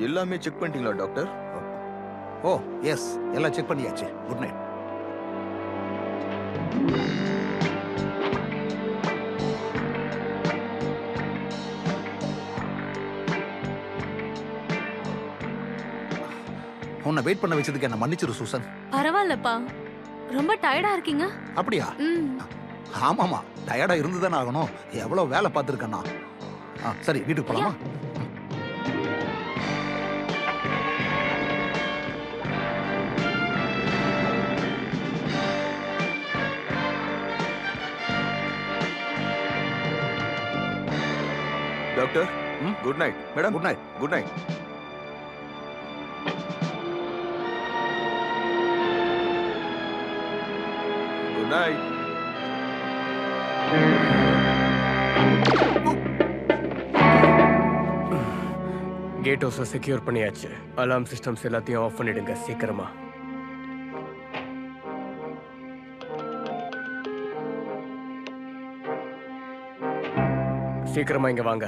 எல்லாமே செக் பண்ணிட்டீங்களா டாக்டர்? ஓ எஸ், எல்லாம் செக் பண்ணியாச்சு. Good night. உன்னை வெயிட் பண்ண வச்சதுக்கு என்ன மன்னிச்சிரு சூசன். பரவாயில்லப்பா, ரொம்ப டயர்டா இருக்கீங்க. அப்படியா? ஆமாமா, டயர்டா இருந்துதானே ஆகணும். எவ்வளவு வேலை பார்த்துருக்கேன்னா. சரி, வீட்டுக்கு போலாமா? Doctor good night. Madam good night. Good night. Good night. Gate ஹவுஸை செக்யூர் பண்ணியாச்சு. அலார்ம் சிஸ்டம்ஸ் எல்லாத்தையும் ஆஃப் பண்ணிடுங்க சீக்கிரமா. சீக்கிரமா இங்க வாங்க.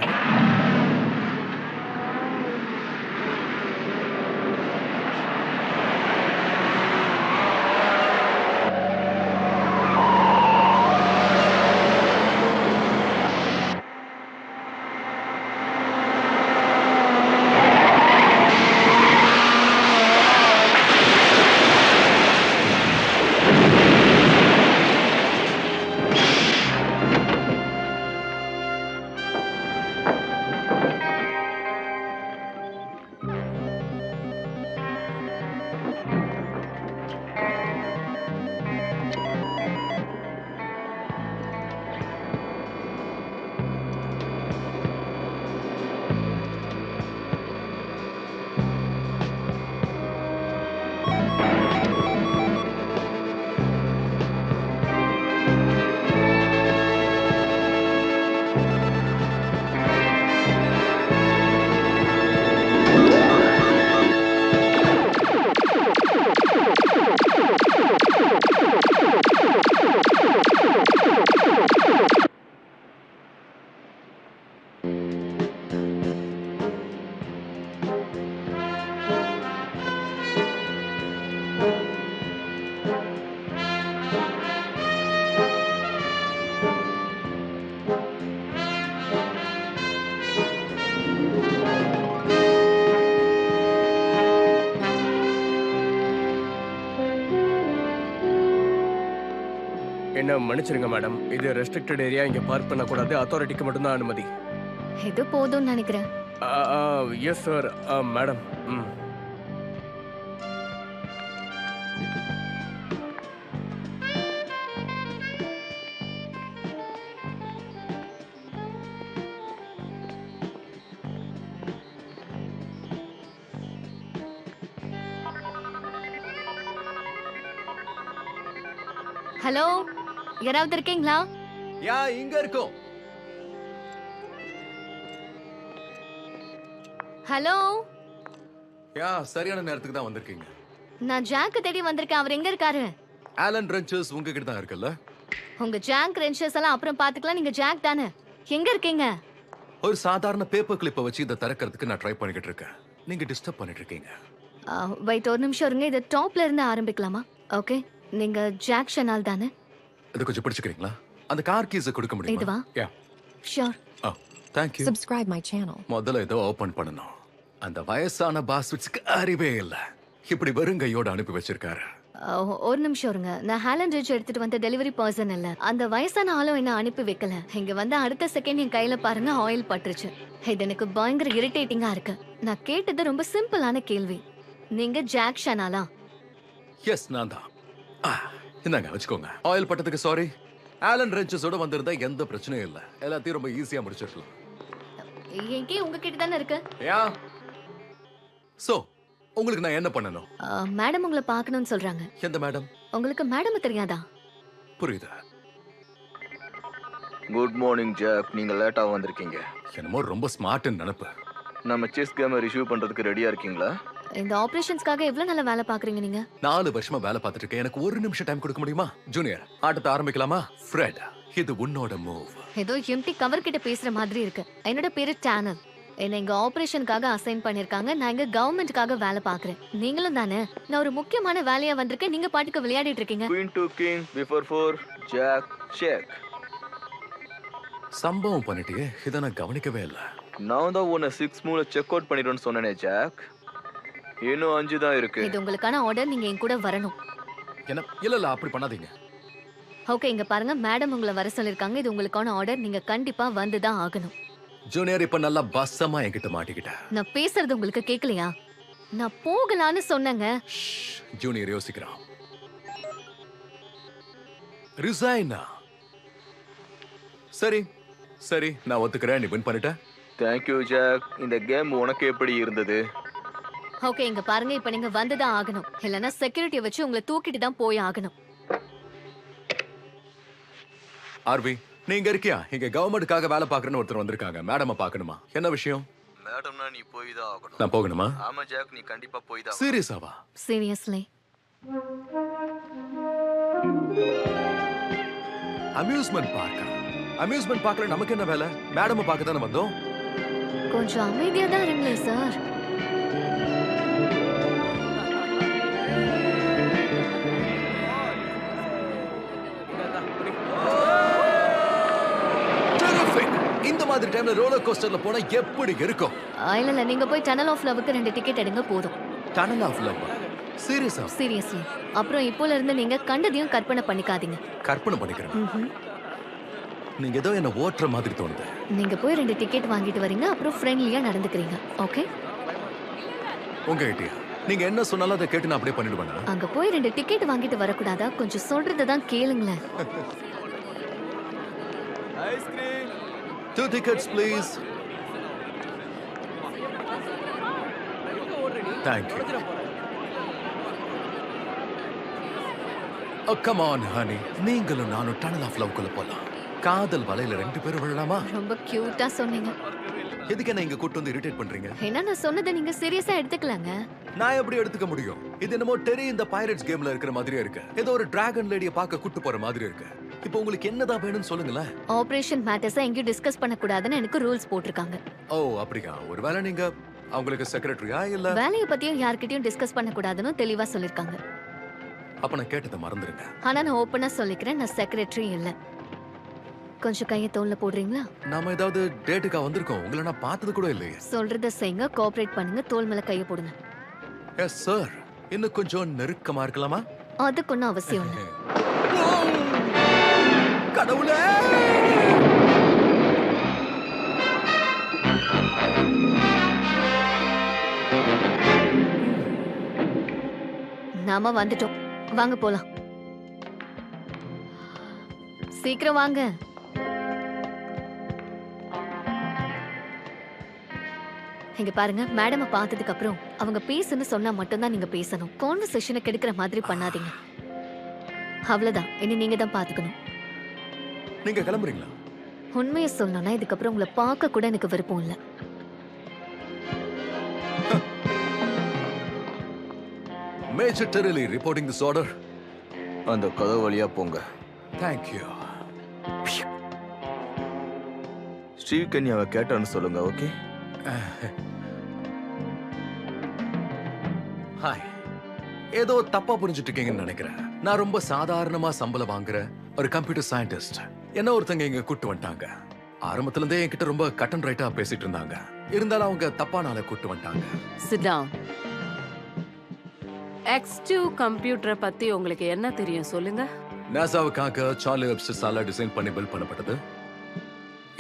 என்ன மன்னிச்சிருங்க மேடம், இது ரெஸ்ட்ரிக்டட் ஏரியா. இங்க பார்க் பண்ணக்கூடாது. அத்தாரிட்டிக்கு மட்டும்தான் அனுமதி. இது போதும்னு நினைக்கிறேன். Yes sir. மேடம். ஹலோ, யாராவது இருக்கீங்களா? யா, இங்க இருக்கோம். ஹலோ, யா, சரியான நேரத்துக்கு தான் வந்திருக்கீங்க. நான் ஜாக்க தேடி வந்திருக்கேன். அவர் எங்க இருக்காரு? ஆலன் ரெஞ்சர்ஸ் உங்ககிட்ட தான் இருக்குல்ல? உங்க ஜாக் ரென்ச்சர்ஸ் எல்லாம் அப்புறம் பாத்துக்கலாம். நீங்க ஜாக் தானே? எங்க இருக்கீங்க? ஒரு சாதாரண பேப்பர் கிளிப்பை வச்சு இதை திறக்கிறதுக்கு நான் ட்ரை பண்ணிக்கிட்டு இருக்கேன். நீங்க டிஸ்டர்ப் பண்ணிட்டு இருக்கீங்க. வெயிட், ஒரு நிமிஷம் இருங்க. இது டாப்ல இருந்து ஆரம்பிக்கலாமா? ஓகே, நீங்க ஜாக் ஷனால் தானே? இதை கொஞ்சம் பிடிச்சுக்கிறீங்களா? அந்த கார் கீஸை கொடுக்க முடியுமா? இதுவா? Yeah. Sure. Thank you. Subscribe my channel. முதல்ல ஏதோ ஓபன் பண்ணணும். அந்த வயசான பாஸ்விட்ஸ்க்கு அறிவே இல்ல. இப்படி வெறும் கையோட அனுப்பி வச்சிருக்காரு. ஒரு நிமிஷம் இருங்க. நான் ஹாலண்ட் ரிட்ஜ் எடுத்துட்டு வந்த டெலிவரி பர்சன் இல்ல. அந்த வயசான ஆளும் என்ன அனுப்பி வைக்கல. இங்க வந்து அடுத்த செகண்ட் என் கையில பாருங்க ஆயில் பட்டுருச்சு. இது எனக்கு பயங்கர இரிட்டேட்டிங்கா இருக்கு. நான் கேட்டது ரொம்ப சிம்பிளான கேள்வி. நீங்க ஜாக் ஷனாலா? எஸ், நான் தான். இந்தாங்க வச்சுக்கோங்க. ஆயில் பட்டதுக்கு சாரி. ஆலன் ரெஞ்சஸோட வந்திருந்தா எந்த பிரச்சனையும் இல்ல. எல்லாத்தையும் ரொம்ப ஈஸியா முடிச்சிடலாம். எங்கே உங்ககிட்ட தானே இருக்கு? யா. சோ, உங்களுக்கு நான் என்ன பண்ணணும்? மேடம் உங்களை பார்க்கணும்னு சொல்றாங்க. எந்த மேடம்? உங்களுக்கு மேடம் தெரியாதா? புரியுது. Good morning Jack. நீங்க லேட்டா வந்திருக்கீங்க. என்னமோ ரொம்ப ஸ்மார்ட்னு நினைப்பு. நம்ம செஸ் கேமை ரிசீவ் பண்றதுக்கு ரெடியா இருக்கீங்களா? இந்த ஆபரேஷன்ஸ்க்காக எவ்வளவு நல்ல வேலை பாக்குறீங்க நீங்க? 4 வருஷமா வேலை பார்த்துட்டு இருக்கேன். எனக்கு ஒரு நிமிஷம் டைம் கொடுக்க முடியுமா? ஜூனியர், ஆட்டத்தை ஆரம்பிக்கலாமா? ஃப்ரெட், இது உன்னோட மூவ். ஏதோ எம்டி கவர் கிட்ட பேசுற மாதிரி இருக்கு. என்னோட பேரு டேனல். என்ன இங்க ஆபரேஷனுக்காக அசைன் பண்ணிருக்காங்க. நான் இங்க கவர்மெண்ட்காக வேலை பாக்குறேன். நீங்களும் தானே? நான் ஒரு முக்கியமான வேலையா வந்திருக்கேன். நீங்க பாட்டுக்கு விளையாடிட்டு இருக்கீங்க. Queen to king before 4 Jack check. சம்பவம் பண்ணிட்டியே, இதை நான் கவனிக்கவே இல்லை. நான் தான் உன்னை 6 மூல செக் அவுட் பண்ணிடுன்னு சொன்னேனே ஜாக். இன்னும் 5 தான் இருக்கு. இது உங்களுக்கான ஆர்டர். நீங்க என் கூட வரணும். என்ன? இல்ல அப்படி பண்ணாதீங்க. ஓகே, இங்க பாருங்க, மேடம் உங்களை வர சொல்லிருக்காங்க. இது உங்களுக்கான ஆர்டர். நீங்க கண்டிப்பா வந்துதான் ஆகணும். ஜூனியர் இப்ப நல்லா பஸ்ஸமா என்கிட்ட மாட்டிக்கிட்ட. நான் பேசுறது உங்களுக்கு கேட்கலையா? நான் போகலான்னு சொன்னேங்க. ஜூனியர் யோசிக்கிறான். ரிசைனா? சரி சரி, நான் ஒத்துக்கிறேன். நீ வின் பண்ணிட்ட. Thank you jack. இந்த கேம் உனக்கு எப்படி இருந்தது? ஓகே, இங்க பாருங்க, இப்ப நீங்க வந்துதான் ஆகணும். இல்லனா செக்யூரிட்டியை வச்சு உங்களை தூக்கிட்டு தான் போய் ஆகணும். ஆர்வி, நீங்க இருக்கியா? இங்க கவர்மெண்ட்காக வேலை பாக்குறேன்னு ஒருத்தர் வந்திருக்காங்க. மேடம பாக்கணுமா? என்ன விஷயம்? மேடம்னா நீ போய் தான் ஆகணும். நான் போகணுமா? ஆமா ஜாக், நீ கண்டிப்பா போய் தான். சீரியஸாவா? சீரியஸ்லி. அம்யூஸ்மெண்ட் பார்க்க. அம்யூஸ்மெண்ட் பார்க்கல நமக்கு என்ன வேலை? மேடம பார்க்க தானே வந்தோம். கொஞ்சம் அமைதியா தான் இருங்களே சார். இந்த மாதிரி டைம்ல ரோலர் கோஸ்டர்ல போனா எப்படி இருக்கும்? இல்ல, நீங்க போய் டனல் ஆஃப் லவ்க்கு 2 டிக்கெட் எடுங்க போதும். Tunnel of love? சீரியஸா? சீரியஸ்லி. அப்புறம் இப்போல இருந்து நீங்க கண்டதையும் கற்பனை பண்ணிக்காதீங்க. கற்பனை பண்ணிக்கிறேன். நீங்க ஏதோ என்ன ஓட்டுற மாதிரி தோணுது. நீங்க போய் 2 டிக்கெட் வாங்கிட்டு வரீங்க, அப்புறம் ஃப்ரெண்ட்லியா நடந்துக்கிறீங்க. ஓகே? உங்க ஐடியா. நீங்க என்ன சொன்னாலும் அதை கேட்டு நான் அப்படியே பண்ணிடுவேன். அங்க போய் 2 டிக்கெட் வாங்கிட்டு வரக்கூடாதா? கொஞ்சம் சொல்றதை தான் கேளுங்களேன். Ice cream. 2 tickets please. Thank you. Oh come on honey. நீங்களும் நானும் டனல் ஆஃப் லவ் குள்ள போலாம். காதல் வலையில 2 பேரும் விழலாமா? ரொம்ப கியூட்டா சொன்னீங்க. எதுக்கு என்ன இங்க கூட்டி வந்து இரிட்டேட் பண்றீங்க? என்ன நான் சொன்னதை நீங்க சீரியஸா எடுத்துக்கலாங்க. நான் எப்படி எடுத்துக்க முடியும்? இது என்னமோ டெரி இந்த பைரட்ஸ் கேம்ல இருக்கிற மாதிரியே இருக்கு. ஏதோ ஒரு டிராகன் லேடியை பார்க்க கூட்டி போற மாதிரி இருக்கு. இப்போ உங்களுக்கு என்னதான் வேணும்னு சொல்லுங்களேன். ஆபரேஷன் மேட்டர்ஸை எங்கேயும் டிஸ்கஸ் பண்ணக்கூடாதுன்னு எனக்கு ரூல்ஸ் போட்டிருக்காங்க. ஓ அப்படியா? ஒருவேளை நீங்க அவங்களுக்கு செக்ரட்டரியா இல்ல? வேலையை பத்தியும் யார்கிட்டயும் டிஸ்கஸ் பண்ணக்கூடாதுன்னு தெளிவா சொல்லிருக்காங்க. அப்ப நான் கேட்டதை மறந்துருங்க. ஆனா நான் ஓப்பனா சொல்லிக்கிறேன், நான் செக்ரட்டரி இல்ல. கொஞ்சம் கையை தோல்ல போடுறீங்களா? நாம ஏதாவது டேட்டுக்கா வந்திருக்கோம்? உங்களை நான் பார்த்தது கூட இல்லையே. சொல்றத செய்யுங்க, கோஆபரேட் பண்ணுங்க, தோல் மேல கையை போடுங்க. Yes sir. இன்னும் கொஞ்சம் நெருக்கமா இருக்கலாமா? அதுக்கு ஒன்றும் அவசியம் இல்லை. கடவுளே! நாம வந்துட்டோம், வாங்க போலாம். சீக்கிரம் வாங்க. இங்க பாருங்க, மேடம் பார்த்ததுக்கு அப்புறம் அவங்க பேசுன்னு சொன்னா மட்டும்தான் நீங்க பேசணும். கான்வர்சேஷனை கெடுக்கிற மாதிரி பண்ணாதீங்க. அவ்வளவுதான். இனி நீங்க தான் பாத்துக்கணும். நீங்க கிளம்புறீங்களா? உண்மையை சொல்லணும்னா இதுக்கப்புறம் உங்களை பார்க்க கூட எனக்கு விருப்பம் இல்ல. மேஜர் டெரிலி ரிப்போர்ட்டிங் திஸ் ஆர்டர். அந்த கதவு வழியா போங்க. Thank you. ஸ்ரீகன்யாவை கேட்டான்னு சொல்லுங்க. ஓகே? ஹாய். ஏதோ தப்பா புரிஞ்சுட்டு இருக்கீங்கன்னு நினைக்கிறேன். நான் ரொம்ப சாதாரணமா சம்பளம் வாங்குற ஒரு கம்ப்யூட்டர் சயின்டிஸ்ட். என்ன ஒருத்தங்க இங்க கூட்டு வந்துட்டாங்க. ஆரம்பத்துல இருந்தே என்கிட்ட ரொம்ப கட் அண்ட் ரைட்டா பேசிட்டு இருந்தாங்க. இருந்தாலும் அவங்க தப்பான ஆளை கூட்டு வந்துட்டாங்க. Sit down. X2 கம்ப்யூட்டரை பத்தி உங்களுக்கு என்ன தெரியும் சொல்லுங்க? நாசாவுக்காக சார்லி வெப்ஸ்டரால டிசைன் பண்ணி பில்ட் பண்ணப்பட்டது.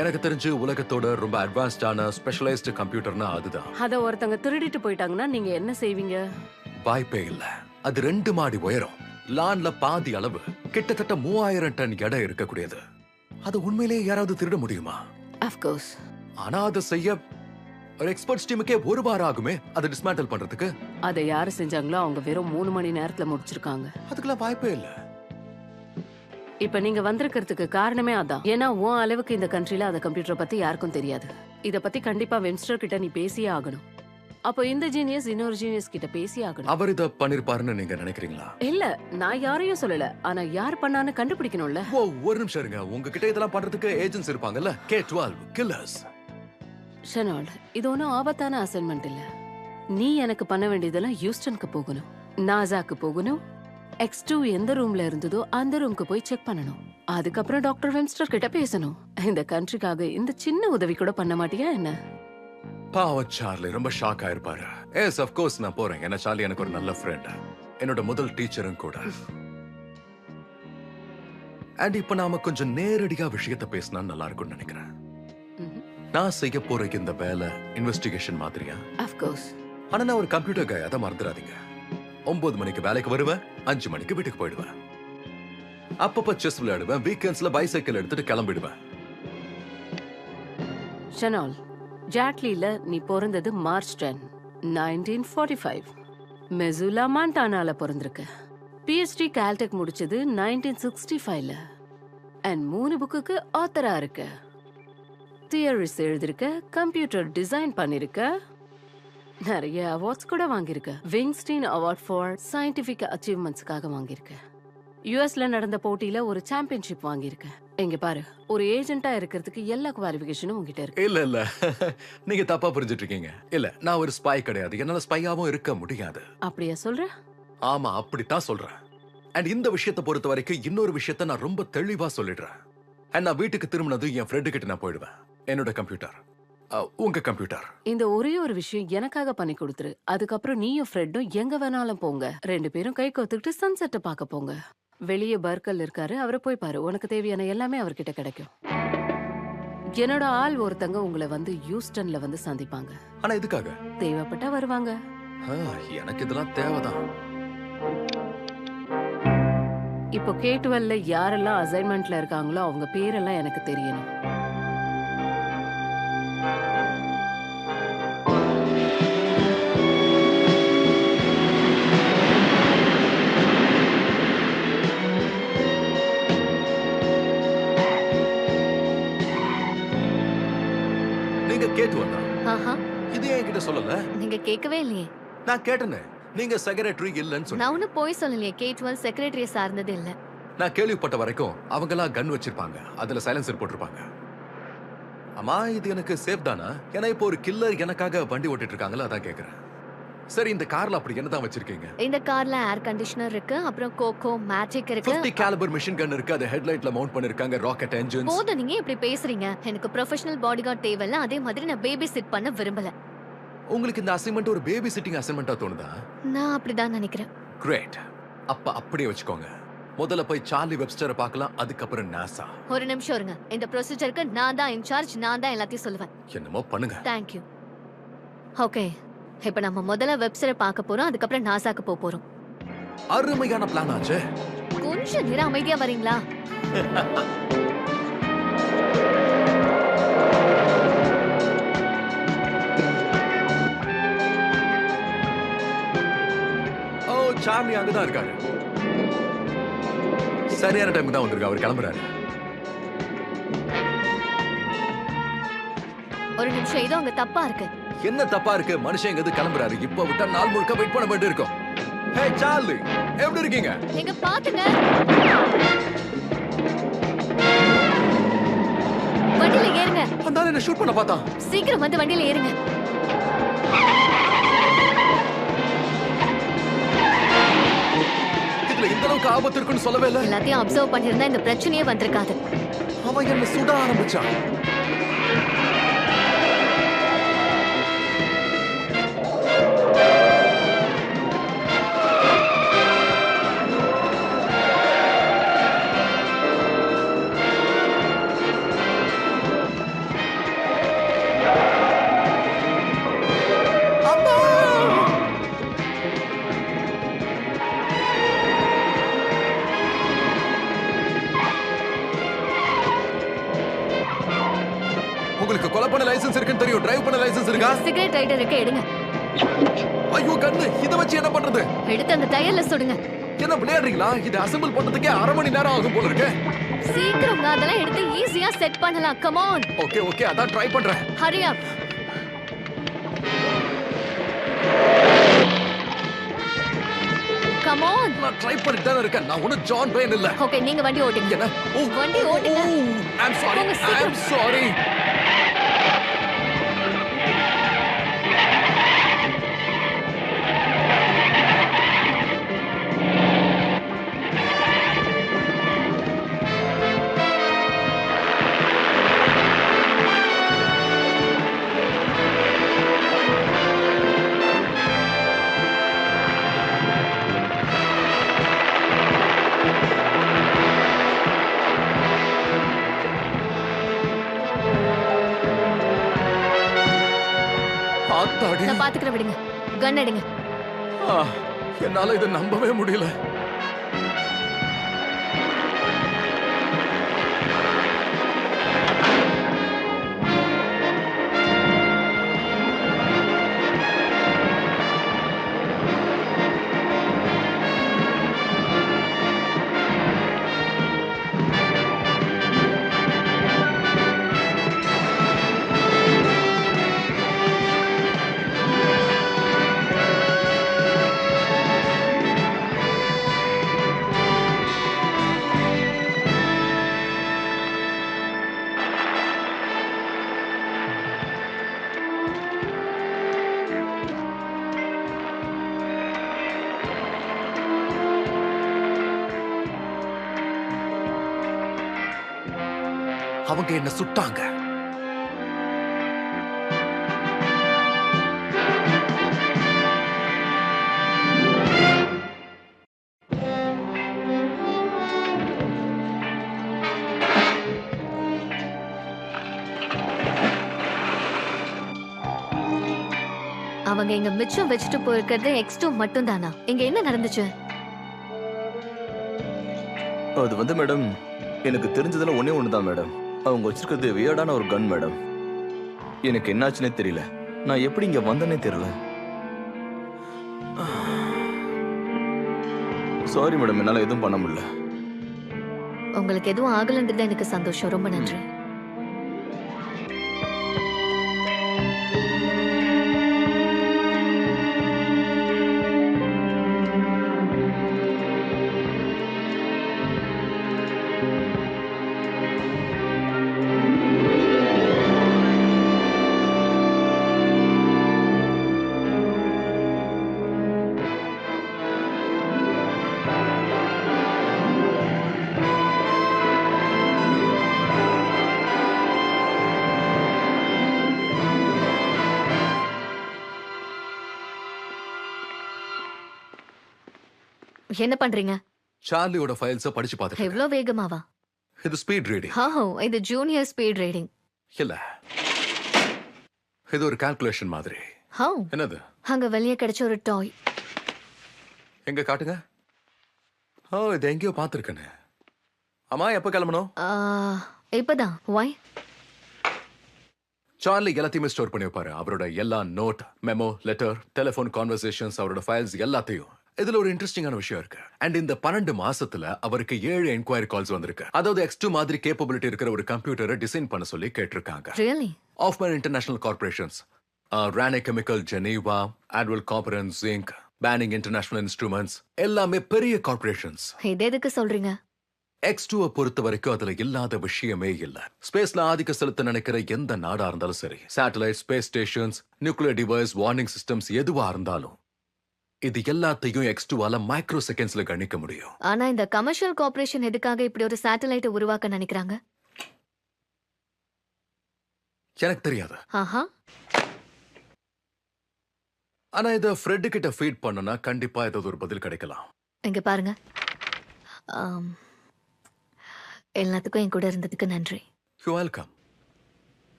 எனக்கு தெரிஞ்சு உலகத்தோட ரொம்ப அட்வான்ஸ்டான ஸ்பெஷலைஸ்டு கம்ப்யூட்டர்னா அதுதான். அத ஒருத்தங்க திருடிட்டு போயிட்டாங்கன்னா நீங்க என்ன செய்வீங்க? வாய்ப்பே இல்ல. அது 2 மாடி உயரம், லான்ல பாதி அளவு, கிட்டத்தட்ட 3000 டன் எடை இருக்கக்கூடியது. அது உண்மையிலேயே யாராவது திருட முடியுமா? Of course. ஆனா அதை செய்ய ஒரு எக்ஸ்பர்ட்ஸ் டீமுக்கே 1 வாரம் ஆகுமே அதை டிஸ்மேண்டில் பண்றதுக்கு. அதை யாரு செஞ்சாங்களோ அவங்க வெறும் 3 மணி நேரத்துல முடிச்சிருக்காங்க. அதுக்கெல்லாம் வாய்ப்பே இல்ல. இப்ப நீங்க வந்திருக்கிறதுக்கு காரணமே அதான். ஏன்னா உன் அளவுக்கு இந்த கண்ட்ரில அந்த கம்ப்யூட்டரை பத்தி யாருக்கும் தெரியாது. இத பத்தி கண்டிப்பா வென்ஸ்டர் கிட்ட நீ பேசியே ஆகணும். அப்போ இந்த ஜீனியஸ் இன்னொரு ஜீனியஸ் கிட்ட பேசி ஆகணும். அவர் இத பண்ணிருப்பாருன்னு நீங்க நினைக்கிறீங்களா? இல்ல, நான் யாரையும் சொல்லல. ஆனா யார் பண்ணான்னு கண்டுபிடிக்கணும்ல. ஓ, ஒரு நிமிஷம் இருங்க. உங்ககிட்ட இதெல்லாம் பண்றதுக்கு ஏஜென்ட்ஸ் இருப்பாங்கல்ல, K12 கில்லர்ஸ். ஷெனால்ட், இது ஒன்றும் ஆபத்தான அசைன்மெண்ட் இல்ல. நீ எனக்கு பண்ண வேண்டியதெல்லாம் ஹியூஸ்டனுக்கு போகணும், நாசாக்கு போகணும், X2 எந்த ரூம்ல இருந்ததோ அந்த ரூம்க்கு போய் செக் பண்ணணும். அதுக்கப்புறம் டாக்டர் வெம்ஸ்டர் கிட்ட பேசணும். இந்த கண்ட்ரிக்காக இந்த சின்ன உதவி கூட பண்ண மாட்டியா என்ன? பாவம் சார்லி ரொம்ப ஷாக் ஆயிருப்பாரு. எஸ் ஆஃப் கோர்ஸ் நான் போறேன். ஏன்னா சார்லி எனக்கு ஒரு நல்ல ஃப்ரெண்ட், என்னோட முதல் டீச்சரும் கூட. அண்ட் இப்ப நாம கொஞ்சம் நேரடியா விஷயத்த பேசினா நல்லா இருக்கும்னு நினைக்கிறேன். நான் செய்ய போற இந்த வேலை இன்வெஸ்டிகேஷன் மாதிரியா? Of course. ஆனா நான் ஒரு கம்ப்யூட்டர் கை, அதை மறந்துடாதீங்க. 9 மணிக்கு வேலைக்கு வருவேன், 5 மணிக்கு வீட்டுக்கு போயிடுவேன். அப்பப்ப செஸ் விளையாடுவேன், வீக்கெண்ட்ஸ்ல பைசைக்கிள் எடுத்துட்டு கிளம்பிடுவேன். ஷெனால், ஜாட்லில நீ பிறந்தது மார்ச் 10, 1945. மெசூலா மாண்டானால பிறந்திருக்க. PhD கால்டெக் முடிச்சது 1965ல. அண்ட் 3 புக்குக்கு ஆத்தரா இருக்க. தியரிஸ் எழுதிருக்க, கம்ப்யூட்டர் டிசைன் பண்ணிருக்க, நிறைய அவார்ட்ஸ் கூட வாங்கியிருக்க. விங்ஸ்டீன் அவார்ட் ஃபார் சயின்டிபிக் அச்சீவ்மெண்ட்ஸ்க்காக வாங்கியிருக்க. யுஎஸ்ல நடந்த போட்டியில ஒரு சாம்பியன்ஷிப் வாங்கியிருக்க. இங்க பாரு, ஒரு ஏஜென்ட்டா இருக்கிறதுக்கு எல்லா குவாலிஃபிகேஷனும் உங்ககிட்ட இருக்கு. இல்ல நீங்க தப்பா புரிஞ்சிட்டு இருக்கீங்க. இல்ல, நான் ஒரு ஸ்பை கிடையாது. என்னால ஸ்பையாவும் இருக்க முடியாது. அப்படியா சொல்ற? ஆமா, அப்படித்தான் சொல்றேன். அண்ட் இந்த விஷயத்தை பொறுத்த வரைக்கும் இன்னொரு விஷயத்த நான் ரொம்ப தெளிவா சொல்லிடுறேன். அண்ட் நான் வீட்டுக்கு திரும்பினதும் என் ஃப்ரெண்டு கிட்ட நான் போயிடுவேன். என்னோட கம்ப்யூட்டர், உங்க கம்ப்யூட்டர். இந்த ஒரே ஒரு விஷயம் எனக்காக பண்ணி கொடுத்துரு. அதுக்கப்புறம் நீயும் ஃப்ரெண்டும் எங்க வேணாலும் போங்க. 2 பேரும் கை கோத்துக்கிட்டு சன்செட்டை பார்க்க போங்க. வெளியே பர்க்கல் இருக்காரு, அவரை போய் பாரு. உனக்கு தேவையான எல்லாமே அவர்கிட்ட கிடைக்கும். என்னோட ஆள் ஒருத்தங்க உங்களை வந்து ஹியூஸ்டன்ல வந்து சந்திப்பாங்க. ஆனா இதுக்காக தேவைப்பட்டா வருவாங்க. எனக்கு இதெல்லாம் தேவைதான். இப்போ K12ல யாரெல்லாம் அசைன்மெண்ட்ல இருக்காங்களோ அவங்க பேரெல்லாம் எனக்கு தெரியணும். நீங்க கேட்டுவா? ஆஹா, இது என்கிட்ட சொல்லல. நீங்க கேட்கவே இல்லையே. நான் கேட்டேனே, நீங்க செக்ரட்டரி இல்லன்னு சொன்னீங்க. நான் ஒன்னும் போய் சொல்லலையே. K12 செக்ரட்டரியை சார்ந்தது இல்ல. நான் கேள்விப்பட்ட வரைக்கும் அவங்கெல்லாம் கன் வச்சிருப்பாங்க, அதுல சைலன்சர் போட்டிருப்பாங்க. அம்மா, இது எனக்கு சேஃப் தானா? ஏன்னா இப்போ ஒரு கில்லர் எனக்காக வண்டி ஓட்டிட்டு இருக்காங்களா, அதான் கேக்குறேன். சரி, இந்த கார்ல அப்படி என்னதான் வச்சிருக்கீங்க? இந்த கார்ல ஏர் கண்டிஷனர் இருக்கு, அப்புறம் கோகோ மேஜிக் இருக்கு. 50 கேலிபர் மிஷின் கன் இருக்கு, அது ஹெட்லைட்ல மவுண்ட் பண்ணிருக்காங்க, ராக்கெட் என்ஜின்ஸ். போதும், நீங்க இப்படி பேசுறீங்க. எனக்கு ப்ரொஃபஷனல் பாடிகார்ட் தேவையில்ல. அதே மாதிரி நான் பேபி சிட் பண்ண விரும்பல. உங்களுக்கு இந்த அசைன்மெண்ட் ஒரு பேபி சிட்டிங் அசைன்மெண்டா தோணுதா? நான் அப்படிதான் நினைக்கிறேன். கிரேட். அப்ப அப்படியே வச்சுக்கோங்க. முதல்ல போய் சார்லி வெப்ஸ்டரை பார்க்கலாம், அதுக்கப்புறம் நாசா. ஒரு நிமிஷம் இருங்க. இந்த ப்ரொசீஜருக்கு நான் தான் இன்சார்ஜ். நான் தான் எல்லாத்தையும் சொல்லுவேன். என்னமோ பண்ணுங்க. Thank you. ஓகே, இப்ப நம்ம முதல்ல வெப்ஸ்டரை பார்க்க போறோம், அதுக்கப்புறம் நாசாக்கு போறோம். அருமையான பிளான் ஆச்சு. கொஞ்சம் நேரம் அமைதியா வரீங்களா? ஓ, சார்லி அங்கதான் இருக்காரு. சரியான டைம் தான் வந்திருக்கு, அவர் கிளம்புறாரு. ஒரு நிமிஷம், இதோ அங்க தப்பா இருக்கு. என்ன தப்பா இருக்கு? மனுஷன் எங்க கிளம்புறாரு. இப்ப விட்டா நாள் முழுக்க வெயிட் பண்ண வேண்டி இருக்கும். ஹே சார்லி, எப்படி இருக்கீங்க? எங்க பாத்துங்க. வண்டியில ஏறுங்க. அந்த ஆளு என்ன ஷூட் பண்ண பார்த்தான். சீக்கிரம் வந்து வண்டியில ஏறுங்க. இதுல இந்த அளவுக்கு ஆபத்து இருக்குன்னு சொல்லவே இல்ல. எல்லாத்தையும் அப்சர்வ் பண்ணிருந்தா இந்த பிரச்சனையே வந்திருக்காது. அவன் என்ன சுட ஆரம்பிச்சான். உங்களுக்கு கொலை பண்ண லைசென்ஸ் இருக்குன்னு தெரியும். டிரைவ் பண்ண லைசென்ஸ் இருக்கா? சிகரெட் ரைடர் இருக்க எடுங்க. ஐயோ, கண்ணு. இத வச்சு என்ன பண்றது? எடுத்து அந்த டயர்ல சுடுங்க. என்ன விளையாடுறீங்களா? இது அசெம்பிள் பண்றதுக்கே 1/2 மணி நேரம் ஆகும் போல இருக்கு. சீக்கிரம் அதெல்லாம் எடுத்து ஈஸியா செட் பண்ணலாம். Come on. ஓகே, அதான் ட்ரை பண்றேன். Hurry up. Come on. நான் ட்ரை பண்ணிட்டு தான் இருக்கேன். நான் ஒன்னும் ஜான் பேன் இல்ல. ஓகே, நீங்க வண்டி ஓட்டுங்க. என்ன? வண்டி ஓட்டுங்க. ஐ அம் சாரி. போங்க, ஐ அம் சீக்கிரம். சாரி. ஆத்தாடி நான் பாத்துக்கிற விடுங்க. கன் எடுங்க. ஆ, என்னால இதை நம்பவே முடியல. அவங்க என்ன சுட்டாங்க. அவங்க இங்க மிச்சம் வச்சுட்டு போயிருக்கிறது X2 மட்டும் தானா? இங்க என்ன நடந்துச்சு? அது மேடம், எனக்கு தெரிஞ்சதுல ஒண்ணே ஒண்ணுதான் மேடம். அவங்க வச்சிருக்கிறது வியர்டான ஒரு கன் மேடம். எனக்கு என்னாச்சுன்னே தெரியல. நான் எப்படி இங்க வந்தேனே தெரியல. சாரி மேடம், என்னால எதுவும் பண்ண முடியல. உங்களுக்கு எதுவும் ஆகலன்றது எனக்கு சந்தோஷம். ரொம்ப நன்றி. என்ன பண்றீங்க? சார்லியோட ஃபைல்ஸ படிச்சு பார்த்துட்டு. எவ்வளவு வேகமாவா? இது ஸ்பீட் ரீடிங். இது ஜூனியர் ஸ்பீட் ரீடிங். இல்ல, இது ஒரு கால்குலேஷன் மாதிரி. என்னது? அங்க வெளியே கிடைச்ச ஒரு டாய். எங்க காட்டுங்க. ஓ, இது எங்கேயோ பார்த்திருக்கேனே. அம்மா, எப்ப கிளம்பணும்? இப்பதான். Why? சார்லி எல்லாத்தையுமே ஸ்டோர் பண்ணி வைப்பாரு. அவரோட எல்லா note, memo, letter, telephone conversations, அவரோட ஃபைல்ஸ் எல்லாத்தையும். இதுல ஒரு இன்ட்ரெஸ்டிங்கான விஷயம் இருக்கு. அண்ட் இந்த 12 மாசத்துல அவருக்கு 7 என்கொயரி கால்ஸ் வந்திருக்கு. அதாவது X2 மாதிரி கேப்பபிலிட்டி இருக்கிற ஒரு கம்ப்யூட்டரை டிசைன் பண்ண சொல்லி கேட்டிருக்காங்க. Really? Hoffman international corporations, Rane chemical, Geneva, Atwell கார்பரன், ஜிங்க், பேனிங் இன்டர்நேஷனல் இன்ஸ்ட்ருமெண்ட்ஸ், எல்லாமே பெரிய கார்பரேஷன்ஸ். இது எதுக்கு சொல்றீங்க? X2 பொறுத்த வரைக்கும் அதுல இல்லாத விஷயமே இல்ல. ஸ்பேஸ்ல ஆதிக்க செலுத்த நினைக்கிற எந்த நாடா இருந்தாலும் சரி, satellite, space stations, nuclear device, warning systems எதுவா இருந்தாலும் இது எல்லாத்தையும் X2ஆல மைக்ரோ செகண்ட்ஸ்ல கணிக்க முடியும். ஆனா இந்த கமர்ஷியல் கார்ப்பரேஷன் எதுக்காக இப்படி ஒரு சேட்டலைட்டை உருவாக்க நினைக்கிறாங்க? எனக்கு தெரியாது. ஆஹா. ஆனா இத ஃப்ரெட் கிட்ட ஃபீட் பண்ணனா கண்டிப்பா ஏதாவது ஒரு பதில் கிடைக்கலாம். இங்க பாருங்க. எல்லாத்துக்கும் என் கூட இருந்ததுக்கு நன்றி. You welcome.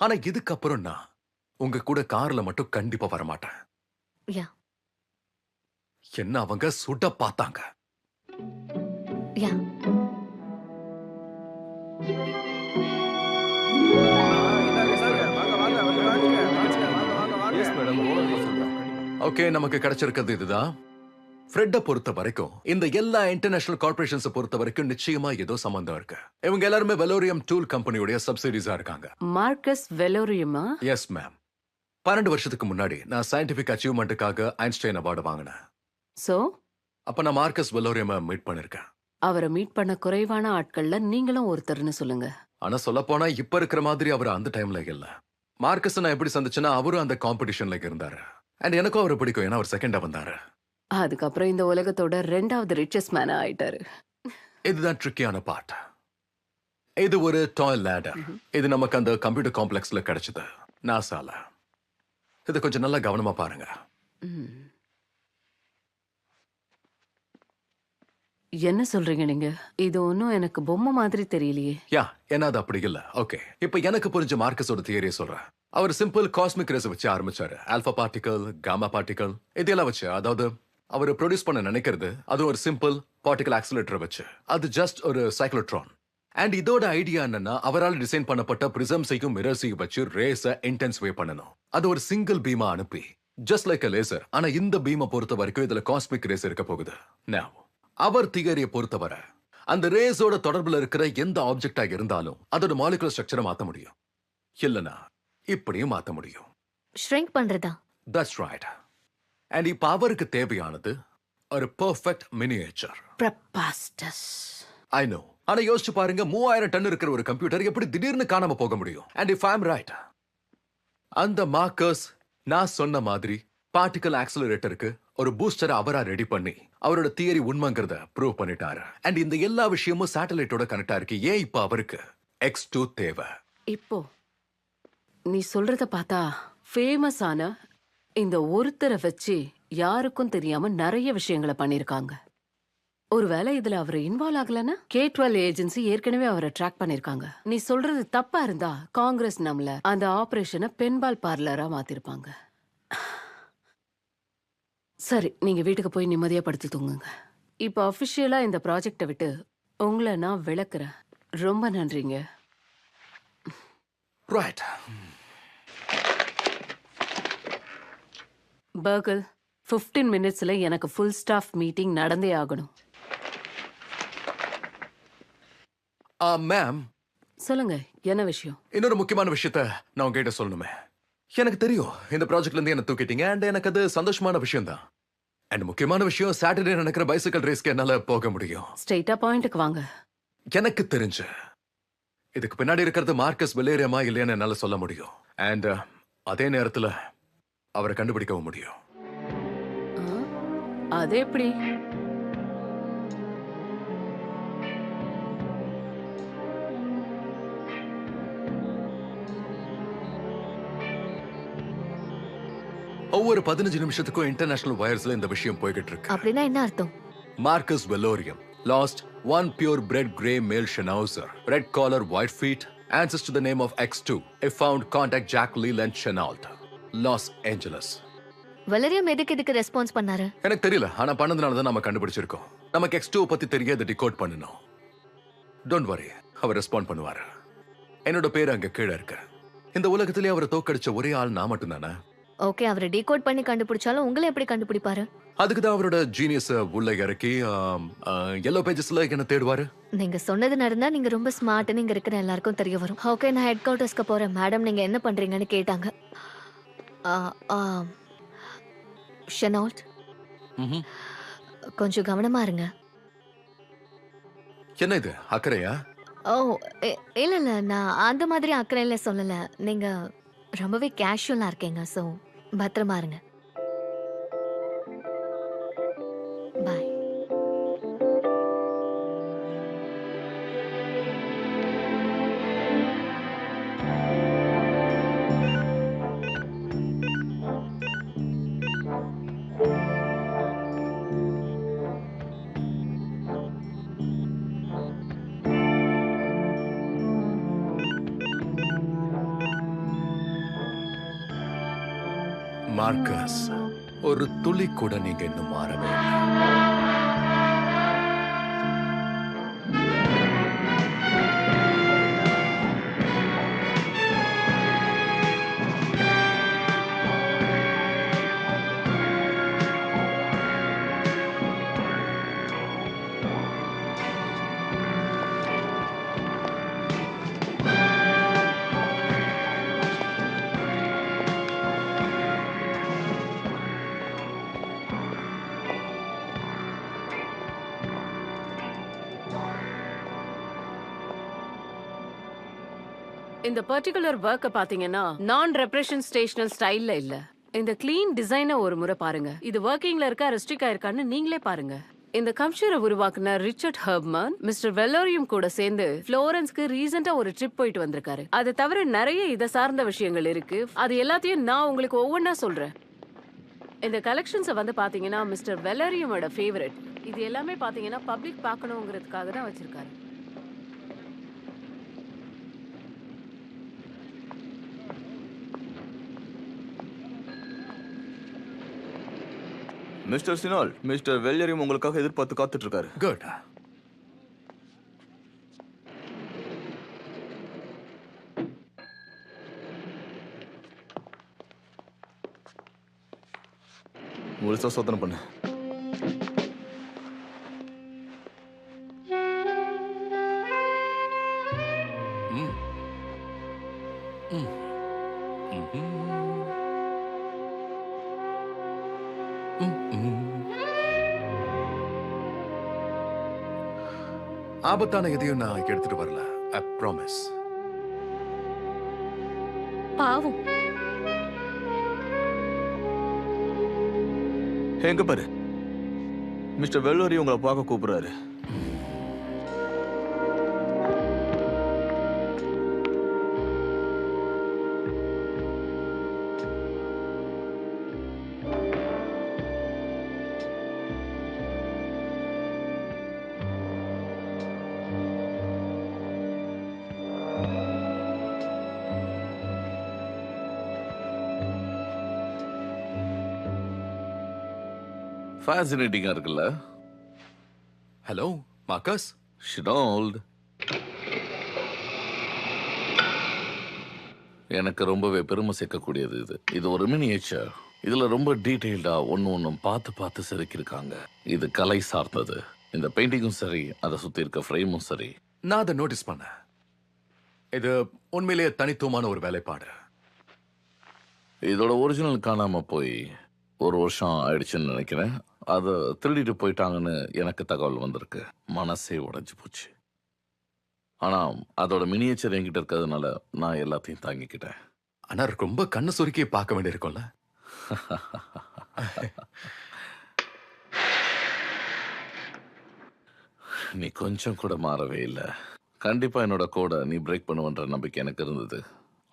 ஆனா இதுக்கப்புறம் நான் உங்க கூட கார்ல மட்டும் கண்டிப்பா வர மாட்டேன். யா. என்ன அவங்க சுட பார்த்தாங்க. யா. ஓகே, நமக்கு கிடைச்சிருக்கிறது இதுதான். ஃப்ரெட்ட பொறுத்த வரைக்கும் இந்த எல்லா இன்டர்நேஷனல் கார்பரேஷன்ஸ் பொறுத்த வரைக்கும் நிச்சயமா ஏதோ சம்பந்தம் இருக்கு. இவங்க எல்லாருமே வெலோரியம் டூல் கம்பெனியோட சப்சிடிஸா இருக்காங்க. மார்க்கஸ் வெலோரியமா? Yes ma'am. 12 வருஷத்துக்கு முன்னாடி நான் சயின்டிபிக் அச்சீவ்மெண்ட்டுக்காக ஐன்ஸ்டைன் அவார்டு வாங்கினேன். சோ அப்ப நான் மார்க்கஸ் வெலோரியமை மீட் பண்ணிருக்கேன். அவரை மீட் பண்ண குறைவான ஆட்கள்ல நீங்களும் ஒருத்தர்னு சொல்லுங்க. ஆனா சொல்ல போனா இப்ப இருக்கிற மாதிரி அவர் அந்த டைம்ல இல்ல. மார்க்கஸ் நான் எப்படி சந்திச்சேன்னா அவரும் அந்த காம்படிஷன்ல இருந்தாரு. அண்ட் எனக்கும் அவரை பிடிக்கும், ஏன்னா அவர் செகண்டா வந்தாரு. அதுக்கப்புறம் இந்த உலகத்தோட 2வது ரிச்சஸ்ட் மேனா ஆயிட்டாரு. இதுதான் ட்ரிக்கியான பார்ட். இது ஒரு டாய் லேடர். இது நமக்கு அந்த கம்ப்யூட்டர் காம்ப்ளெக்ஸ்ல கிடைச்சது, நாசால. இது கொஞ்சம் நல்லா கவனமா பாருங்க. என்ன சொல்றீங்க நீங்க? இது ஒன்னும் எனக்கு பொம்மை மாதிரி தெரியலையே. யா, ஏன்னா அது அப்படி இல்ல. ஓகே, இப்ப எனக்கு புரிஞ்ச மார்க்கஸோட தியரியை சொல்றேன். அவர் சிம்பிள் காஸ்மிக் ரேஸ் வச்சு ஆரம்பிச்சாரு. ஆல்பா பார்ட்டிகல், காமா பார்ட்டிகல் இதெல்லாம் வச்சு, அதாவது அவர் ப்ரொடியூஸ் பண்ண நினைக்கிறது அது ஒரு சிம்பிள் பார்ட்டிகல் ஆக்சிலேட்டர் வச்சு. அது ஜஸ்ட் ஒரு சைக்ளோட்ரான். அண்ட் இதோட ஐடியா என்னன்னா, அவரால் டிசைன் பண்ணப்பட்ட பிரிசம்ஸையும் மிரர்ஸையும் வச்சு ரேஸை இன்டென்சிஃபை பண்ணணும். அது ஒரு சிங்கிள் பீமா அனுப்பி, ஜஸ்ட் லைக் அ லேசர். ஆனா இந்த பீமை பொறுத்த வரைக்கும் இதுல காஸ்மிக் ரேஸ் இருக்க போகுது. Now, அவர் தியரியை பொறுத்தவரை அந்த ரேஸோட தொடர்புல இருக்கிற எந்த ஆப்ஜெக்டா இருந்தாலும் அதோட மாலிகுலர் ஸ்ட்ரக்சரை மாத்த முடியும், இல்லனா இப்படியும் மாத்த முடியும். ஷ்ரிங்க் பண்றதா? That's right. அண்ட் இப்ப அவருக்கு தேவையானது ஒரு பெர்ஃபெக்ட் மினியேச்சர். பிரபாஸ்டஸ். I know. ஆனா யோசிச்சு பாருங்க, 3000 டன் இருக்கிற ஒரு கம்ப்யூட்டர் எப்படி திடீர்னு காணாம போக முடியும்? And if I am right, அந்த மார்க்கர்ஸ் நான் சொன்ன மாதிரி பார்ட்டிகல் ஆக்சிலரேட்டருக்கு ஒரு பூஸ்டர் அவரா ரெடி பண்ணி அவரோட தியரி உண்மைங்கிறத ப்ரூவ் பண்ணிட்டாரு. அண்ட் இந்த எல்லா விஷயமும் சேட்டலைட்டோட கனெக்டா இருக்கு. ஏன் இப்ப அவருக்கு X2 தேவை? இப்போ நீ சொல்றத பார்த்தா ஃபேமஸான இந்த ஒருத்தரை வச்சு யாருக்கும் தெரியாம நிறைய விஷயங்களை பண்ணிருக்காங்க. ஒருவேளை இதுல அவர் இன்வால்வ் ஆகலன்னா K12 ஏஜென்சி ஏற்கனவே அவரை ட்ராக் பண்ணிருக்காங்க. நீ சொல்றது தப்பா இருந்தா காங்கிரஸ் நம்மள அந்த ஆபரேஷனை பெண்பால் பார்லரா மாத்திருப்பாங்க. சரி, நீங்க வீட்டுக்கு போய் நிம்மதியா படுத்து தூங்குங்க. இப்ப அபிஷியலா இந்த ப்ராஜெக்டை விட்டு உங்களை நான் விளக்குறேன். ரொம்ப நன்றிங்க. ரைட். பர்கல், 15 மினிட்ஸ்ல எனக்கு ஃபுல் ஸ்டாஃப் மீட்டிங் நடந்தே ஆகணும். மேம், சொல்லுங்க, என்ன விஷயம்? இன்னொரு முக்கியமான விஷயத்த நான் உங்ககிட்ட சொல்லணுமே. எனக்கு தெரியும் இந்த ப்ராஜெக்ட்ல இருந்து என்ன தூக்கிட்டீங்க, அண்ட் எனக்கு அது சந்தோஷமான விஷயம் தான். அண்ட் முக்கியமான விஷயம், சாட்டர்டே நடக்கிற பைசிக்கல் ரேஸ்க்கு என்னால போக முடியும். ஸ்ட்ரெயிட்டா பாயிண்ட்டுக்கு வாங்க. எனக்கு தெரிஞ்சு இதுக்கு பின்னாடி இருக்கிறது மார்க்கஸ் வெலேரியமா இல்லையான்னு என்னால சொல்ல முடியும். அண்ட் அதே நேரத்துல அவரை கண்டுபிடிக்கவும் முடியும். அது எப்படி? ஒவ்வொரு 15 நிமிஷத்துக்கும் இன்டர்நேஷனல் வயர்ஸ்ல இந்த விஷயம் போய்கிட்டு இருக்கு. அப்படின்னா என்ன அர்த்தம்? Marcus Velorium lost one purebred gray male Schnauzer, red collar, white feet, answers to the name of X2. I found contact Jack Leland Chenault, Los Angeles. வலரியம் எதுக்கு ரெஸ்பான்ஸ் பண்ணாரு? எனக்கு தெரியல, ஆனா பண்ணதுனால தான் நாம கண்டுபிடிச்சிருக்கோம். நமக்கு X2 பத்தி தெரிய அதை டிகோட் பண்ணணும். டோன்ட் வரி, அவர் ரெஸ்பாண்ட் பண்ணுவாரு. என்னோட பேர் அங்க கீழே இருக்கு. இந்த உலகத்திலே அவரை தோக்கடிச்ச ஒரே ஆள் நான் மட்டும்தானே. ஓகே, அவரை டீகோட் பண்ணி கண்டுபிடிச்சாலும் உங்களை எப்படி கண்டுபிடிப்பாரு? அதுக்கு தான் அவரோட ஜீனியஸ் உள்ள இறக்கி yellow pagesல என்ன தேடுவாரு. நீங்க சொன்னது நடந்தா நீங்க ரொம்ப ஸ்மார்ட்னு இங்க இருக்கிற எல்லாருக்கும் தெரிய வரும். ஓகே, நான் ஹெட் குவார்ட்டர்ஸ்க்கு போறேன். மேடம், நீங்க என்ன பண்றீங்கன்னு கேட்டாங்க. ஷெனால்ட், கொஞ்சம் கவனமா இருங்க. என்ன இது, அக்கறையா? ஓ, இல்ல நான் அந்த மாதிரி அக்கறையில சொல்லல. நீங்க ரொம்பவே கேஷுவலா இருக்கீங்க. சோ பத்திரமா இருங்க. பாய். மார்க்கஸ், ஒரு துளி கூட நீங்க இன்னும் மாறவே இல்லை. இந்த பர்டிகுலர் ஒர்க்க பாத்தீங்கன்னா நான் ரெப்ரசன்டேஷனல் ஸ்டைல்ல இல்ல. இந்த கிளீன் டிசைனை ஒரு முறை பாருங்க. இது ஒர்க்கிங்ல இருக்கா, ரெஸ்ட்ரிக்ட் ஆயிருக்கான்னு நீங்களே பாருங்க. இந்த கம்ப்யூட்டரை உருவாக்குன ரிச்சர்ட் ஹெர்ப்மன் மிஸ்டர் வெல்லோரியம் கூட சேர்ந்து ஃப்ளோரன்ஸ்க்கு ரீசெண்டா ஒரு ட்ரிப் போயிட்டு வந்திருக்காரு. அது தவிர நிறைய இதை சார்ந்த விஷயங்கள் இருக்கு. அது எல்லாத்தையும் நான் உங்களுக்கு ஒவ்வொன்றா சொல்றேன். இந்த கலெக்ஷன்ஸை வந்து பாத்தீங்கன்னா மிஸ்டர் வெல்லோரியமோட ஃபேவரட். இது எல்லாமே பாத்தீங்கன்னா பப்ளிக் பார்க்கணுங்கிறதுக்காக தான் வச்சிருக்காரு. மிஸ்டர் சினால், மிஸ்டர் வெள்ளரியும் உங்களுக்காக எதிர்பார்த்து காத்துட்டு இருக்காரு. குட். முழுசா சோதனை பண்ணு. ம். ம். ம்ஹும். ஆபத்தான எதையும் நான் எடுத்துட்டு வரல. I promise. பாவம். எங்க பாரு, மிஸ்டர் வெள்ளரி உங்களை பார்க்க கூப்பிடுறாரு. ஃபேசினேட்டிங்கா இருக்குல்ல? Hello Marcus. ஷினால்ட், எனக்கு ரொம்பவே பெருமை சேர்க்கக்கூடியது இது. இது ஒரு மினியேச்சர். இதுல ரொம்ப டீட்டெயில்டா ஒன்னும் பார்த்து பார்த்து செதுக்கியிருக்காங்க. இது கலை சார்ந்தது. இந்த பெயிண்டிங்கும் சரி, அதை சுத்தி இருக்க ஃப்ரேமும் சரி. நான் அதை நோட்டீஸ் பண்ணேன். இது உண்மையிலேயே தனித்துவமான ஒரு வேலைப்பாடு. இதோட ஒரிஜினல் காணாம போய் 1 வருஷம் ஆயிடுச்சுன்னு நினைக்கிறேன். அதை திருடிட்டு போயிட்டாங்கன்னு எனக்கு தகவல் வந்திருக்கு. மனசே உடைஞ்சு போச்சு. ஆனா அதோட மினியேச்சர் என்கிட்ட இருக்கிறதுனால நான் எல்லாத்தையும் தாங்கிக்கிட்டேன். ஆனா ரொம்ப கண்ணு சுருக்கி பார்க்க வேண்டியிருக்கும்ல. நீ கொஞ்சம் கூட மாறவே இல்லை. கண்டிப்பா என்னோட கோடை நீ பிரேக் பண்ணுவன்ற நம்பிக்கை எனக்கு இருந்தது.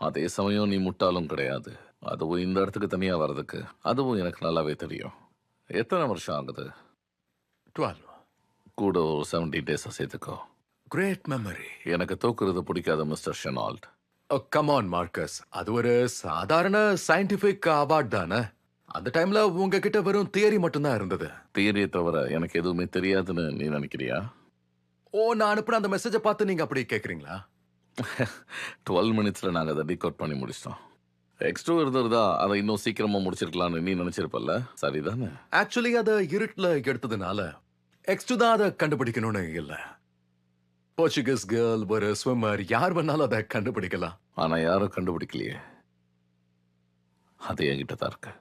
அதே சமயம் நீ முட்டாளும் கிடையாது. அதுவும் இந்த இடத்துக்கு தனியா வர்றதுக்கு அதுவும் எனக்கு நல்லாவே தெரியும். எத்தனை வருஷம் ஆகுது? 12. கூட ஒரு 70 டேஸா சேர்த்துக்கோ. Great memory. எனக்கு தோக்குறது பிடிக்காத mister Shenault. Come on Marcus, அது ஒரு சாதாரண சயின்டிபிக் அவார்ட் தானே. அந்த டைம்ல உங்ககிட்ட வெறும் தியரி மட்டும்தான் இருந்தது. தியரியை தவிர எனக்கு எதுவுமே தெரியாதுன்னு நீ நினைக்கிறியா? ஓ, நான் அனுப்புன அந்த மெசேஜை பார்த்து நீங்க அப்படி கேக்குறீங்களா? 12 மினிட்ஸ்ல நாங்க அதை டீகோட் பண்ணி முடிச்சிட்டோம். X2 இருந்திருந்தா அதை இன்னும் சீக்கிரமா முடிச்சிருக்கலாம்னு நீ நினைச்சிருப்பல்ல, சரிதானே? ஆக்சுவலி அதை இருட்டுல எடுத்ததுனால X2 தான் அதை கண்டுபிடிக்கணும்னு இல்ல. போர்ச்சுகீஸ் கேர்ள், ஒரு ஸ்விம்மர், யார் வேணாலும் அதை கண்டுபிடிக்கலாம். ஆனா யாரும் கண்டுபிடிக்கலையே. அது என்கிட்ட தான் இருக்கு.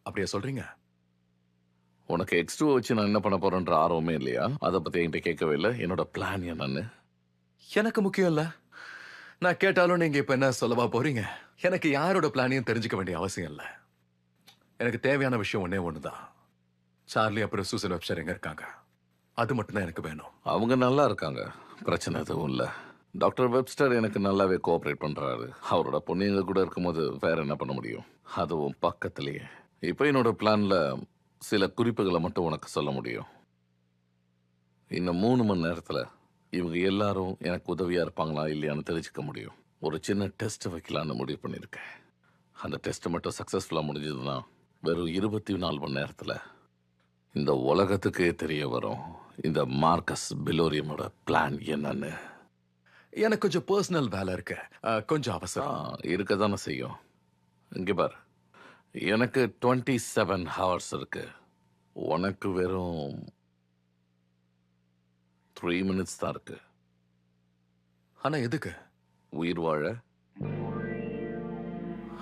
அப்படியே சொல்றீங்க? உனக்கு X2 வச்சு நான் என்ன பண்ண போறேன்ற ஆர்வமே இல்லையா? அதை பத்தி என்கிட்ட கேட்கவே இல்லை. என்னோட பிளான் என்னன்னு எனக்கு முக்கியம் இல்ல. நான் கேட்டாலும் நீங்க இப்ப என்ன சொல்லவா போறீங்க? எனக்கு யாரோட பிளானையும் தெரிஞ்சுக்க வேண்டிய அவசியம் இல்ல. எனக்கு தேவையான விஷயம் ஒன்னே ஒண்ணுதான். சார்லி அப்புறம் சூசன் வெப்ஸ்டர் எங்க இருக்காங்க? அது மட்டும் தான் எனக்கு வேணும். அவங்க நல்லா இருக்காங்க, பிரச்சனை எதுவும் இல்லை. டாக்டர் வெப்ஸ்டர் எனக்கு நல்லாவே கோஆப்ரேட் பண்றாரு. அவரோட பொண்ணுங்க கூட இருக்கும்போது வேற என்ன பண்ண முடியும்? அதுவும் பக்கத்திலேயே. இப்போ என்னோட பிளான்ல சில குறிப்புகளை மட்டும் உனக்கு சொல்ல முடியும். இன்னும் 3 மணி நேரத்துல இவங்க எல்லாரும் எனக்கு உதவியா இருப்பாங்களா இல்லையான்னு தெரிஞ்சுக்க முடியும். ஒரு சின்ன டெஸ்ட் வைக்கலான்னு முடிவு பண்ணியிருக்கேன். அந்த டெஸ்ட் மட்டும் சக்சஸ்ஃபுல்லா முடிஞ்சதுன்னா வெறும் 24 மணி நேரத்துல இந்த உலகத்துக்கே தெரிய வரும் இந்த மார்க்கஸ் பிலோரியமோட பிளான் என்னன்னு. எனக்கு கொஞ்சம் பர்சனல் வேலை இருக்கு, கொஞ்சம் அவசரம். இருக்க தானே செய்யும். இங்க பார், எனக்கு 27 ஹவர்ஸ் இருக்கு. உனக்கு வெறும் 3 மினிட்ஸ் தான் இருக்கு. ஆனா எதுக்கு? உயிர் வாழ.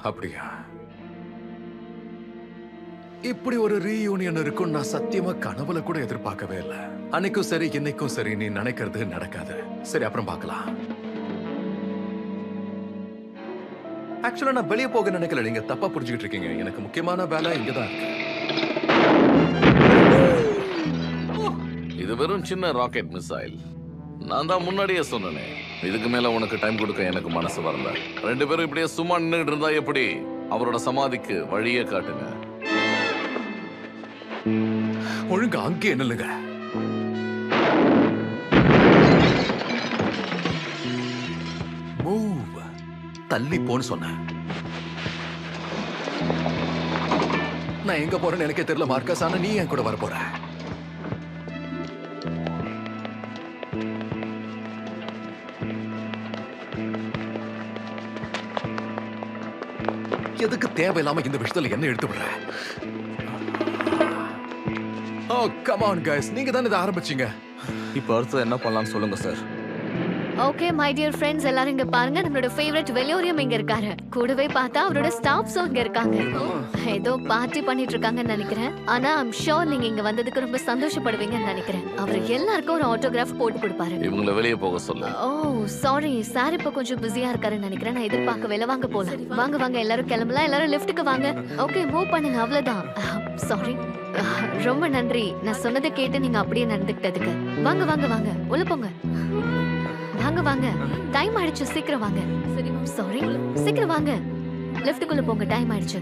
அப்படியா? இப்படி ஒரு ரீயூனியன் இருக்கும் நான் சத்தியமா கனவுல கூட எதிர்பார்க்கவே இல்லை. அன்னைக்கும் சரி இன்னைக்கும் சரி நீ நினைக்கிறது நடக்காது. சரி, அப்புறம் பார்க்கலாம். ஆக்சுவலா நான் வெளியே போக நினைக்கல. நீங்க தப்பா புரிஞ்சுக்கிட்டு இருக்கீங்க. எனக்கு முக்கியமான வேலை இங்கதான் இருக்கு. இது வெறும் சின்ன ராக்கெட் மிசைல். நான் தான் முன்னாடியே சொன்னேனே, இதுக்கு மேல உனக்கு டைம் கொடுக்க எனக்கு மனசு வரல. 2 பேரும் இப்படியே சும்மா நின்றுட்டு இருந்தா எப்படி? அவரோட சமாதிக்கு வழியே காட்டுங்க. ஒழுங்கா அங்கே நில்லுங்க. மூவ். தள்ளி போன்னு சொன்ன. நான் எங்க போறேன்னு எனக்கே தெரியல மார்க்கஸ், ஆனா நீ என் கூட வர போற. எதுக்கு தேவையில்லாம இந்த விஷயத்துல என்ன எடுத்து விடுற? ஓ கம் ஆன் கைஸ், நீங்க தானே இதை ஆரம்பிச்சீங்க. இப்போ அடுத்து என்ன பண்ணலாம்னு சொல்லுங்க sir. Okay my dear friends, எல்லாரும் இங்க பாருங்க. நம்மளோட ஃபேவரட் வெலோரியம் இங்க இருக்காரு. கூடவே பார்த்தா அவரோட ஸ்டாஃப்ஸும் இங்க இருக்காங்க. ஏதோ பார்ட்டி பண்ணிட்டு இருக்காங்கன்னு நினைக்கிறேன். ஆனா ஐம் ஷோர் நீங்க இங்க வந்ததுக்கு ரொம்ப சந்தோஷப்படுவீங்கன்னு நினைக்கிறேன். அவர் எல்லாருக்கும் ஒரு ஆட்டோகிராஃப் போட்டு கொடுப்பாரு. இவங்கள வெளியே போக சொல்லு. ஓ சாரி சார், இப்ப கொஞ்சம் பிஸியா இருக்காருன்னு நினைக்கிறேன். நான் எதிர்பார்க்கவே. வாங்க போலாம். வாங்க வாங்க எல்லாரும் கிளம்பலாம். எல்லாரும் லிஃப்ட்டுக்கு வாங்க. ஓகே மூவ் பண்ணுங்க. அவ்வளவுதான். சாரி. ரொம்ப நன்றி நான் சொன்னதை கேட்டு நீங்க அப்படியே நடந்துக்கிட்டதுக்கு. வாங்க வாங்க வாங்க உள்ள போங்க. வாங்க வாங்க, டைம் ஆயிடுச்சு, சீக்கிரம் வாங்க. சாரி, சீக்கிரம் வாங்க. லிஃப்ட்டுக்குள்ள போங்க, டைம் ஆயிடுச்சு.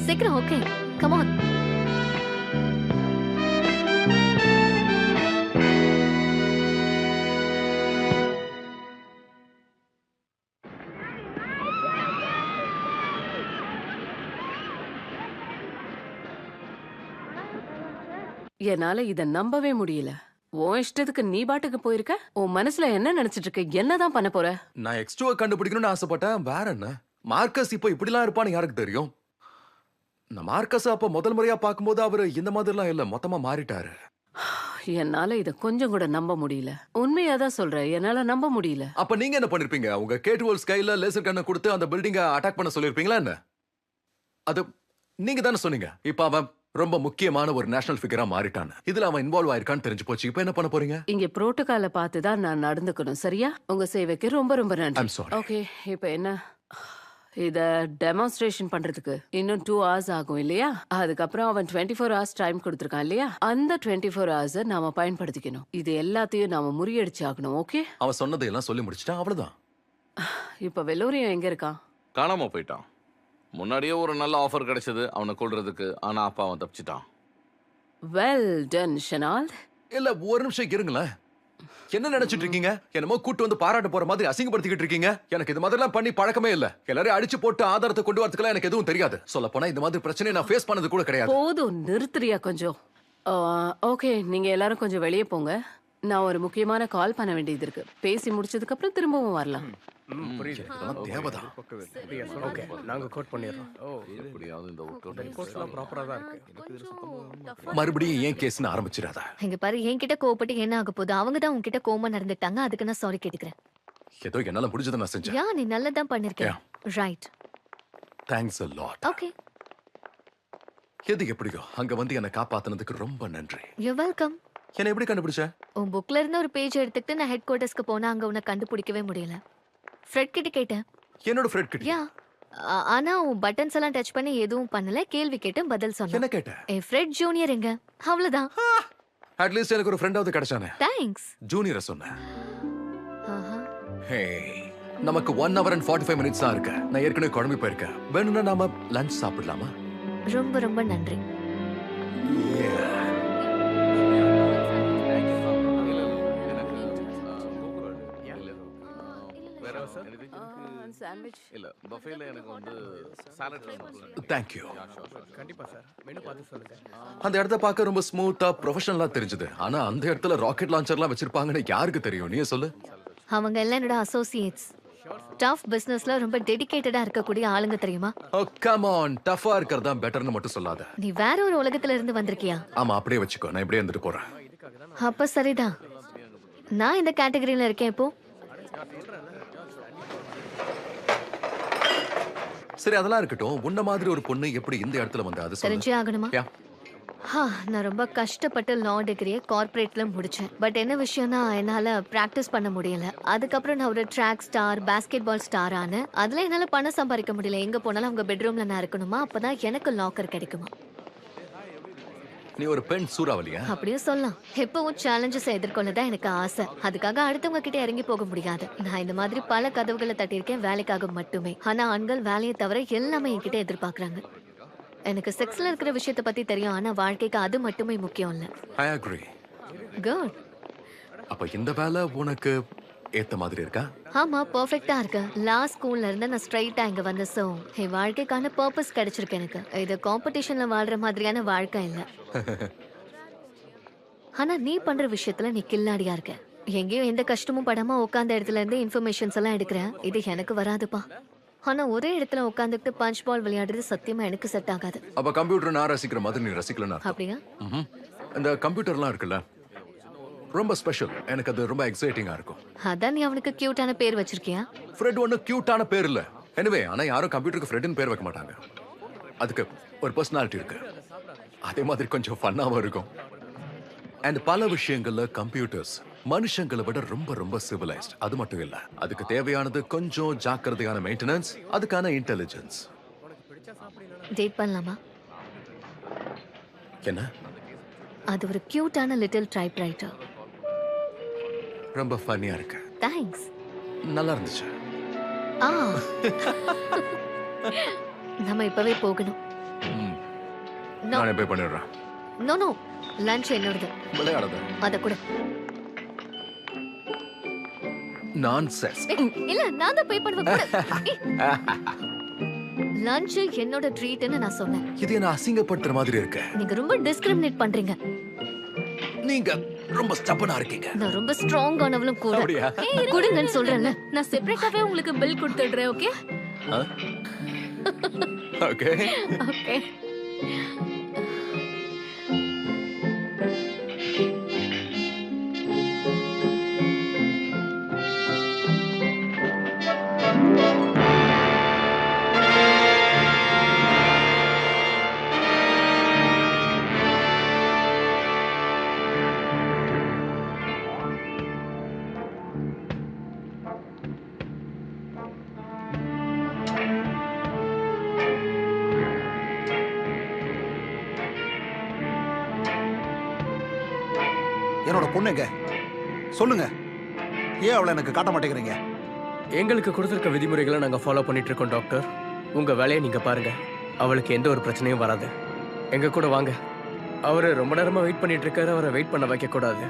சீக்கிரம். Okay come on. என்னால இத நம்பவே முடியல. உன் இஷ்டத்துக்கு நீ பாட்டுக்கு போயிருக்க. உன் மனசுல என்ன நினைச்சிட்டு இருக்க? என்னதான் பண்ண போற? நான் எக்ஸ்ட்ரோவை கண்டுபிடிக்கணும்னு ஆசைப்பட்டேன், வேற என்ன. மார்க்கஸ் இப்போ இப்படிலாம் இருப்பான்னு யாருக்கு தெரியும்? நான் மார்க்கஸ் அப்ப முதல் முறையா பார்க்கும்போது அவரு இந்த மாதிரிலாம் இல்ல, மொத்தமா மாறிட்டாரு. என்னால இத கொஞ்சம் கூட நம்ப முடியல. உண்மையாதான் சொல்றேன், என்னால நம்ப முடியல. அப்ப நீங்க என்ன பண்ணிருப்பீங்க? உங்க கேட்வோல் ஸ்கைல லேசர் கண்ணை கொடுத்து அந்த பில்டிங்கை அட்டாக் பண்ண சொல்லிருப்பீங்களா என்ன? அது நீங்க தானே சொன்னீங்க. இப்ப அவன் ரொம்ப முக்கியமான ஒரு நேஷனல் ஃபிகரா மாறிட்டான். இதுல அவன் இன்வால்வ் ஆயிருக்கான்னு தெரிஞ்சு போச்சு. இப்ப என்ன பண்ண போறீங்க? இங்க புரோட்டோகால பார்த்து தான் நான் நடந்துக்கணும், சரியா? உங்க சேவைக்கு ரொம்ப ரொம்ப I'm நன்றி. sorry. ஓகே, இப்ப என்ன? இத டெமான்ஸ்ட்ரேஷன் பண்றதுக்கு இன்னும் 2 hours ஆகும் இல்லையா? அதுக்கப்புறம் அவன் 24 hours டைம் கொடுத்திருக்கான் இல்லையா? அந்த 24 hours நாம பயன்படுத்திக்கணும். இது எல்லாத்தையும் நாம முறியடிச்சு ஆகணும். ஓகே, அவன் சொன்னதையெல்லாம் சொல்லி முடிச்சிட்டான், அவ்வளவுதான். இப்ப வெலோரியம் எங்க இருக்கான்? காணாம போயிட்டான். முன்னாடியே ஒரு நல்ல ஆஃபர் கிடைச்சது அவனை கொல்றதுக்கு, ஆனா அப்பா அவன் தப்பிச்சிட்டான். Well done ஷனால். இல்ல ஒரு நிமிஷம் இருங்களேன். என்ன நினைச்சிட்டு இருக்கீங்க? என்னமோ கூட்டு வந்து பாராட்ட போற மாதிரி அசிங்கப்படுத்திக்கிட்டு இருக்கீங்க. எனக்கு இது மாதிரிலாம் பண்ணி பழக்கமே இல்ல. எல்லாரையும் அடிச்சு போட்டு ஆதாரத்தை கொண்டு வரதுக்குலாம் எனக்கு எதுவும் தெரியாது. சொல்ல போனா இந்த மாதிரி பிரச்சனையை நான் ஃபேஸ் பண்ணது கூட கிடையாது. போதும், நிறுத்துறியா கொஞ்சம்? ஓகே, நீங்க எல்லாரும் கொஞ்சம் வெளியே போங்க. நான் ஒரு முக்கியமான கால் பண்ண வேண்டியது இருக்கு. பேசி முடிச்சதுக்கு அப்புறம் திரும்பவும் வரலாம். புரியுது. இதெல்லாம் தேவைதான். ஓகே, நாங்க கோட் பண்ணிடுறோம். ஓ, எப்படியாவது இந்த ரிப்போர்ட்ஸ்லாம் ப்ராப்பரா தான் இருக்கு. மறுபடியும் ஏன் கேஸ்னு ஆரம்பிச்சிடாத. இங்க பாரு, என்கிட்ட கோவப்பட்டு என்ன ஆக போகுது? அவங்க தான் உன்கிட்ட கோவமா நடந்துட்டாங்க. அதுக்கு நான் சாரி கேட்டுக்கிறேன். ஏதோ என்னால முடிஞ்சதை நான் செஞ்சேன். யா, நீ நல்லதான் பண்ணிருக்க. Right. Thanks a lot. Okay, எது எப்படியோ அங்க வந்து என்னை காப்பாத்துனதுக்கு ரொம்ப நன்றி. You welcome. என்ன எப்படி கண்டுபிடிச்ச? உன் புக்ல இருந்து ஒரு பேஜ் எடுத்துக்கிட்டு நான் ஹெட் குவார்ட்டர்ஸ்க்கு போனா அங்க உன்னை கண்டுபிடிக்கவே முடியல. ஃப்ரெட் கிட்ட கேட்டேன். என்னோட ஃப்ரெண்ட் கிட்ட. யா, ஆனா உன் பட்டன்ஸ் எல்லாம் டச் பண்ணி எதுவும் பண்ணல. கேள்வி கேட்டேன், பதில் சொன்னேன். என்ன கேட்ட? ஃப்ரெட் ஜூனியர் எங்க? அவ்வளவுதான். அட்லீஸ்ட் எனக்கு ஒரு ஃப்ரெண்டாவது கிடைச்சானே. தேங்க்ஸ். ஜூனியரை சொன்னேன். ஹே, நமக்கு 1 hour and 45 minutes தான் இருக்கு. நான் ஏற்கனவே குழம்பி போயிருக்கேன். வேணும்னா நாம லஞ்ச் சாப்பிடலாமா? ரொம்ப ரொம்ப நன்றி. இல்ல பஃபேல எனக்கு வந்து சாலட் வேணும். Thank you. கண்டிப்பா சார், மெனு பார்த்து சொல்லுங்க. அந்த இடத்த பார்க்க ரொம்ப ஸ்மூத்தா ப்ரொஃபஷனலா தெரிஞ்சது. ஆனா அந்த இடத்துல ராக்கெட் லான்ச்சர்லாம் வச்சிருப்பாங்கன்னு யாருக்கு தெரியும்? நீயே சொல்லு. அவங்க எல்லாம் என்னோட அசோசியேட்ஸ். டஃப் பிசினஸ்ல ரொம்ப டெடிகேட்டடா இருக்கக்கூடிய ஆளுங்க தெரியுமா? ஓ கம் ஆன், டஃபா இருக்கறதா பெட்டர்னு மட்டும் சொல்லாத. நீ வேற ஒரு உலகத்துல இருந்து வந்திருக்கியா? ஆமா, அப்படியே வச்சுக்கோ. நான் இப்படியே வந்துட்டு போறேன். அப்ப சரிதான். நான் இந்த கேட்டகரியில இருக்கேன் இப்போ. சரி, அதெல்லாம் இருக்கட்டும். உன்ன மாதிரி ஒரு பொண்ணு எப்படி இந்த இடத்துல வந்தா அது சொல்லு. தெரிஞ்சே ஆகணுமா? யா. நான் ரொம்ப கஷ்டப்பட்டு லா டிகிரியை கார்ப்பரேட்ல முடிச்சேன். பட் என்ன விஷயம்னா என்னால பிராக்டிஸ் பண்ண முடியல. அதுக்கப்புறம் நான் ஒரு track star, basketball star ஆனேன். அதுல என்னால பணம் சம்பாதிக்க முடியல. எங்க போனாலும் அவங்க பெட்ரூம்ல நான் இருக்கணுமா? அப்பதான் எனக்கு லாக்கர் கிடைக்குமா? நீ ஒரு பெண் சூறாவளியா? அப்படியே சொல்லலாம். எப்பவும் சேலஞ்சஸ் எதிர்கொள்ளதான் எனக்கு ஆசை. அதுக்காக அடுத்தவங்க கிட்ட இறங்கி போக முடியாது. நான் இந்த மாதிரி பல கதவுகளை தட்டியிருக்கேன், வேலைக்காக மட்டுமே. ஆனா ஆண்கள் வேலையை தவிர எல்லாமே என்கிட்ட எதிர்பார்க்கறாங்க. எனக்கு செக்ஸ்ல இருக்கிற விஷயத்தை பத்தி தெரியும், ஆனா வாழ்க்கைக்கு அது மட்டுமே முக்கியம் இல்ல. I agree. குட். அப்ப இந்த வேலை உனக்கு ஏத்த மாதிரி இருக்கா? ஆமா, பெர்ஃபெக்ட்டா இருக்கு. லாஸ்ட் ஸ்கூல்ல இருந்து நான் ஸ்ட்ரைட்டா இங்க வந்த சோ என் வாழ்க்கைக்கான பர்பஸ் கிடைச்சிருக்கு எனக்கு. இது காம்படிஷன்ல வாழ்ற மாதிரியான வாழ்க்கை இல்ல. ஆனா நீ பண்ற விஷயத்துல நீ கில்லாடியா இருக்க. எங்கேயும் எந்த கஷ்டமும் படாம உட்கார்ந்த இடத்துல இருந்து இன்ஃபர்மேஷன்ஸ் எல்லாம் எடுக்கிற. இது எனக்கு வராதுப்பா. ஆனா ஒரே இடத்துல உட்காந்துட்டு பஞ்ச் பால் விளையாடுறது சத்தியமா எனக்கு செட் ஆகாது. அப்ப கம்ப்யூட்டர் நான் ரசிக்கிற மாதிரி நீ ரசிக்கலனா? அப்படியா? இந்த கம்ப்யூட்டர்லாம் இருக்குல்ல, ரொம்ப ஸ்பெஷல். எனக்கு அது ரொம்ப எக்ஸைட்டிங்கா இருக்கும். அதான் நீ அவனுக்கு கியூட்டான பேர் வச்சிருக்கியா? ஃப்ரெட் ஒன்னும் கியூட்டான பேர் இல்ல. எனிவே, ஆனா யாரும் கம்ப்யூட்டருக்கு ஃப்ரெட்னு பேர் வைக்க மாட்டாங்க. அதுக்கு ஒரு பர்சனாலிட்டி இருக்கு. அதே மாதிரி கொஞ்சம் ஃபன்னாவும் இருக்கும். அண்ட் பல விஷயங்கள்ல கம்ப்யூட்டர்ஸ் மனுஷங்களை விட ரொம்ப ரொம்ப சிவிலைஸ்ட். அது மட்டும் இல்ல, அதுக்கு தேவையானது கொஞ்சம் ஜாக்கிரதையான மெயின்டெனன்ஸ், அதுக்கான இன்டெலிஜென்ஸ். டேட் பண்ணலாமா? என்ன? அது ஒரு கியூட்டான லிட்டில் டைப்ரைட்டர். ரொம்ப ஃபன்னியா இருக்கு. தேங்க்ஸ். நல்லா இருந்துச்சு. ஆ நம்ம இப்பவே போகணும். நானே பே பண்ணிடுறேன். நோ நோ, லஞ்ச் என்னோடது. விளையாடுறது அத கூட. நான்சென்ஸ். இல்ல, நான் தான் பே பண்ணுவேன். லஞ்ச் என்னோட ட்ரீட்னு நான் சொன்னேன். இது என்ன அசிங்கப்படுத்துற மாதிரி இருக்கு. நீங்க ரொம்ப டிஸ்கிரிமினேட் பண்றீங்க. நீங்க ரொம்ப ஸ்டப்பனா இருக்கீங்க. நான் ரொம்ப ஸ்ட்ராங் ஆனவளும் கூட. அப்படியா? கொடுங்கன்னு சொல்றேன்ல. நான் செப்பரேட்டாவே உங்களுக்கு பில் கொடுத்துடுறேன். Okay okay okay. என்னோட பொண்ணுங்க சொல்லுங்க, ஏன் அவளை எனக்கு காட்ட மாட்டேங்கிறீங்க? எங்களுக்கு கொடுத்துருக்க விதிமுறைகளை நாங்க ஃபாலோ பண்ணிட்டு இருக்கோம் டாக்டர். உங்க வேலையை நீங்க பாருங்க. அவளுக்கு எந்த ஒரு பிரச்சனையும் வராது. எங்க கூட வாங்க. அவரு ரொம்ப நேரமா வெயிட் பண்ணிட்டு இருக்காரு. அவரை வெயிட் பண்ண வைக்க கூடாது.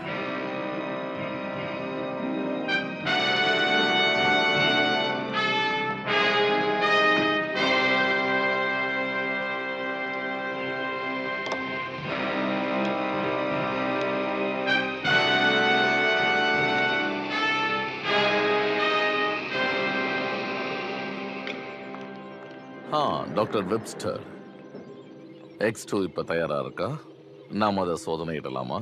டாக்டர் வெப்ஸ்டர், X2 இப்ப தயாரா இருக்கா? நாம் அதை சோதனையிடலாமா?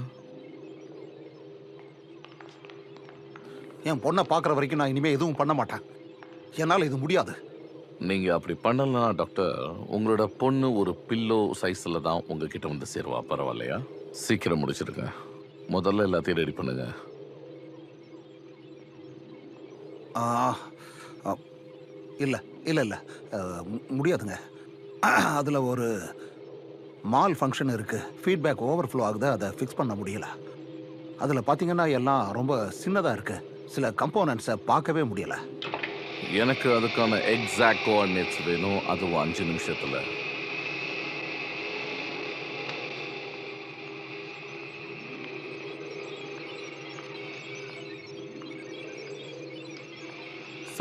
என் பொண்ணை பார்க்குற வரைக்கும் நான் இனிமே எதுவும் பண்ண மாட்டேன். என்னால் இது முடியாது. நீங்க அப்படி பண்ணலனா டாக்டர், உங்களோட பொண்ணு ஒரு பில்லோ சைஸ்ல தான் உங்ககிட்ட வந்து சேருவா. பரவாயில்லையா? சீக்கிரம் முடிச்சிருங்க. முதல்ல எல்லாத்தையும் ரெடி பண்ணுங்க. இல்லை இல்லை இல்லை, முடியாதுங்க. அதில் ஒரு மால் ஃபங்க்ஷன் இருக்குது. ஃபீட்பேக் ஓவர்ஃப்ளோ ஆகுது. அதை ஃபிக்ஸ் பண்ண முடியல. அதில் பார்த்தீங்கன்னா எல்லாம் ரொம்ப சின்னதாக இருக்குது. சில கம்போனன்ட்ஸை பார்க்கவே முடியல. எனக்கு அதுக்கான எக்ஸாக்ட் கோஆர்டினேட்ஸ் வேணும். அதுவும் 5 நிமிஷத்துல.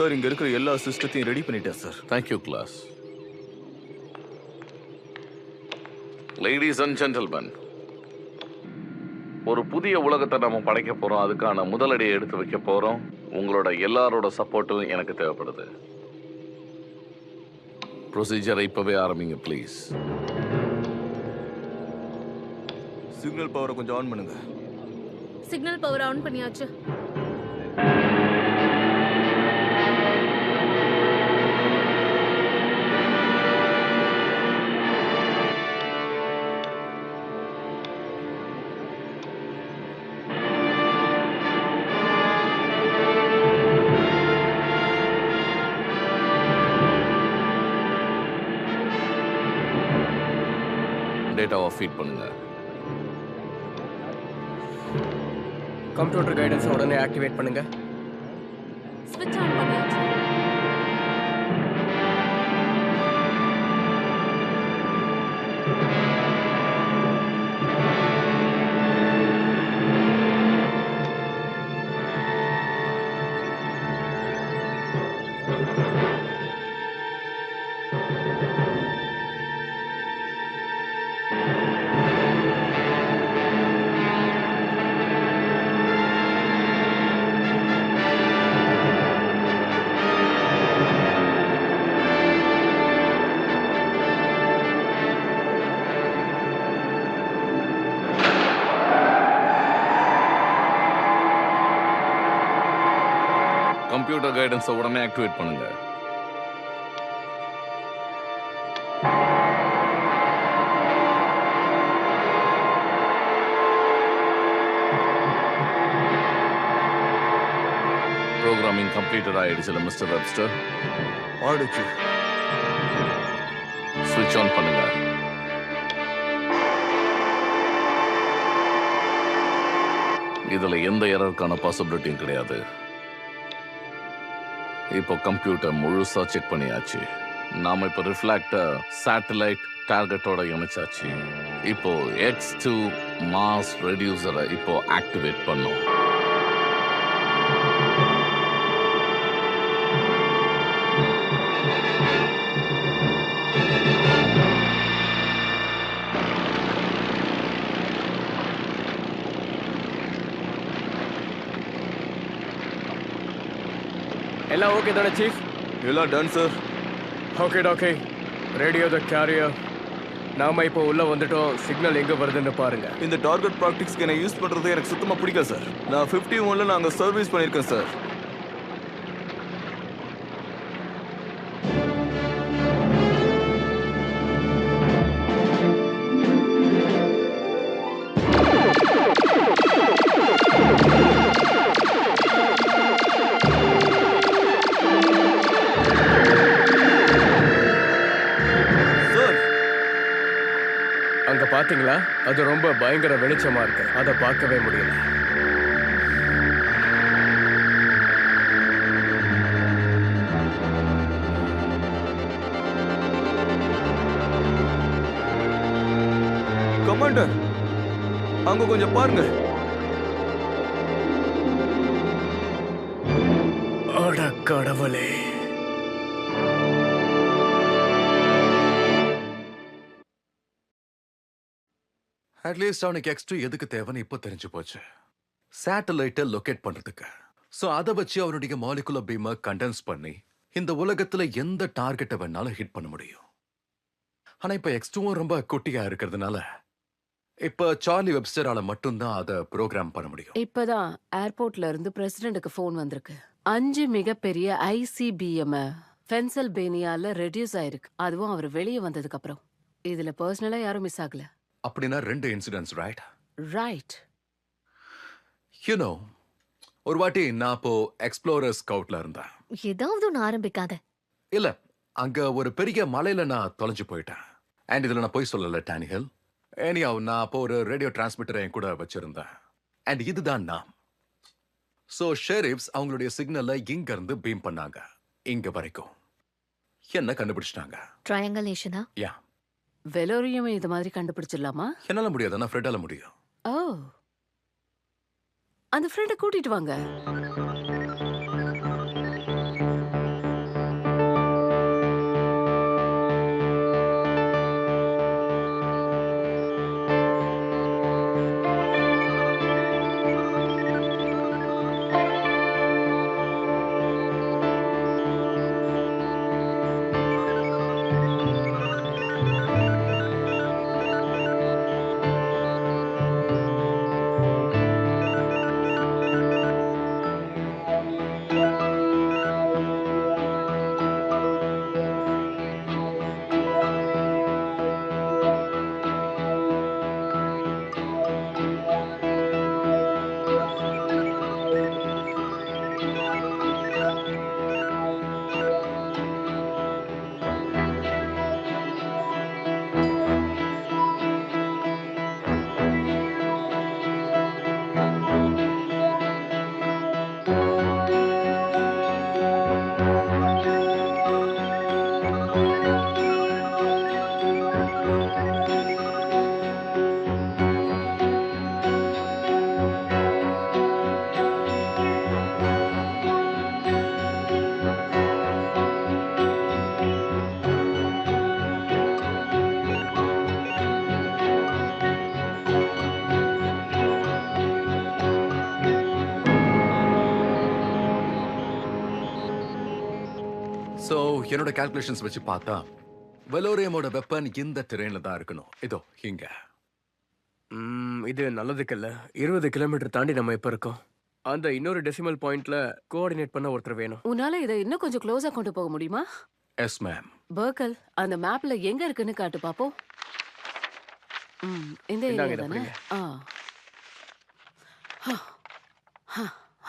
சார், இங்க இருக்கிற எல்லா சிஸ்டத்தையும் ரெடி பண்ணிட்டேன் sir. Thank you class. Ladies and gentleman, ஒரு புதிய உலகத்தை நம்ம படைக்க போறோம். அதுக்கான முதலடியை எடுத்து வைக்க போறோம். உங்களோட எல்லாரோட சப்போர்ட்டும் எனக்கு தேவைப்படுது. ப்ரொசீஜரை இப்பவே ஆரம்பிங்க ப்ளீஸ். சிக்னல் பவரை கொஞ்சம் ஆன் பண்ணுங்க. சிக்னல் பவர் ஆன் பண்ணியாச்சு. டேட்டாவை ஃபீட் பண்ணுங்க. கம்ப்யூட்டர் கைடன்ஸ் உடனே ஆக்டிவேட் பண்ணுங்க. ஸ்விட்ச் ஆன் பண்ணியாச்சு. கம்ப்யூட்டர் கைடன்ஸை உடனே ஆக்டிவேட் பண்ணுங்க. ப்ரோக்ராமிங் கம்ப்ளீட்டட் ஆயிடுச்சுல மிஸ்டர் வெப்ஸ்டர்? ஆயிடுச்சு. ஸ்விட்ச் ஆன் பண்ணுங்க. இதுல எந்த எரருக்கான பாசிபிலிட்டியும் கிடையாது. இப்போ கம்ப்யூட்டர் முழுசா செக் பண்ணியாச்சு. நாம இப்போ ரிஃப்ளாக்டர் சேட்டலைட் டார்கெட்டோட இணைச்சாச்சு. இப்போ X2 மாஸ் ரெடியூசரை இப்போ ஆக்டிவேட் பண்ணும். எல்லாம் ஓகே தானே சீஃப்? எல்லாம் done sir. Okay okay. Radio the carrier. நாம இப்போ உள்ள வந்துட்டோம். சிக்னல் எங்க வருதுன்னு பாருங்க. இந்த டார்கெட் ப்ராக்டிக்ஸ்க்கு என்ன யூஸ் பண்றது எனக்கு சுத்தமா பிடிக்கல சார். நான் 51ல நாங்க சர்வீஸ் பண்ணியிருக்கேன் சார். அங்க பாத்தீங்களா? அது ரொம்ப பயங்கர வெளிச்சமா இருக்கு. அதை பார்க்கவே முடியல. கமாண்டர், அங்க கொஞ்சம் பாருங்க. அட கடவுளே. அட்லீஸ்ட் அவனுக்கு X2 எதுக்கு தேவைன்னு இப்போ தெரிஞ்சு போச்சு. சேட்டலைட்டை லொகேட் பண்றதுக்கு. ஸோ அதை வச்சு அவனுடைய மாலிகுலர் பீமை கண்டென்ஸ் பண்ணி இந்த உலகத்துல எந்த டார்கெட்டை வேணாலும் ஹிட் பண்ண முடியும். ஆனா இப்ப X2வும் ரொம்ப குட்டியா இருக்கிறதுனால இப்ப சார்லி வெப்ஸ்டரால மட்டும்தான் அதை ப்ரோக்ராம் பண்ண முடியும். இப்பதான் ஏர்போர்ட்ல இருந்து பிரசிடென்ட்க்கு ஃபோன் வந்திருக்கு. 5 மிகப்பெரிய ICBM பென்சில்வேனியால ரெடியூஸ் ஆயிருக்கு. அதுவும் அவர் வெளியே வந்ததுக்கு அப்புறம். இதுல பர்சனலா யாரும் மிஸ் ஆகல. அப்படின்னா 2 இன்சிடென்ட்ஸ், ரைட்? ரைட். யூனோ, ஒரு வாட்டி நான் அப்போ எக்ஸ்ப்ளோரர் ஸ்கவுட்ல இருந்தேன். ஏதாவது ஒன்று ஆரம்பிக்காத. இல்ல, அங்க ஒரு பெரிய மலையில நான் தொலைஞ்சு போயிட்டேன். அண்ட் இதுல நான் போய் சொல்லல டானிஹெல். ஏனியாவ், நான் அப்போ ஒரு ரேடியோ டிரான்ஸ்மிட்டரை என் கூட வச்சிருந்தேன். அண்ட் இதுதான் நான். ஸோ ஷெரீஃப்ஸ் அவங்களுடைய சிக்னலை இங்க இருந்து பீம் பண்ணாங்க இங்க வரைக்கும். என்ன கண்டுபிடிச்சிட்டாங்க. ட்ரையாங்கலேஷனா? யா. வெலோரியம் இது மாதிரி கண்டுபிடிச்சிடலாமா? என்னால முடியாது, நான் ஃப்ரெட்டால முடியும். ஓ, அந்த ஃப்ரெண்டை கூட்டிட்டு வாங்க. ஸோ என்னோட கால்குலேஷன்ஸ் வச்சு பார்த்தா வெலோரியமோட வெப்பன் இந்த டெரெயின்ல தான் இருக்கணும். இதோ இங்க. இது நல்லதுக்கு இல்ல. 20 கிலோமீட்டர் தாண்டி நம்ம இப்ப இருக்கோம். அந்த இன்னொரு டெசிமல் பாயிண்ட்ல கோஆர்டினேட் பண்ண ஒருத்தர் வேணும். உன்னால இதை இன்னும் கொஞ்சம் க்ளோஸா கொண்டு போக முடியுமா? Yes ma'am. பர்கல், அந்த மேப்ல எங்க இருக்குன்னு காட்டு பாப்போம். இந்த இந்தாங்க, ஏரியா இதை தானே? பிடிங்க.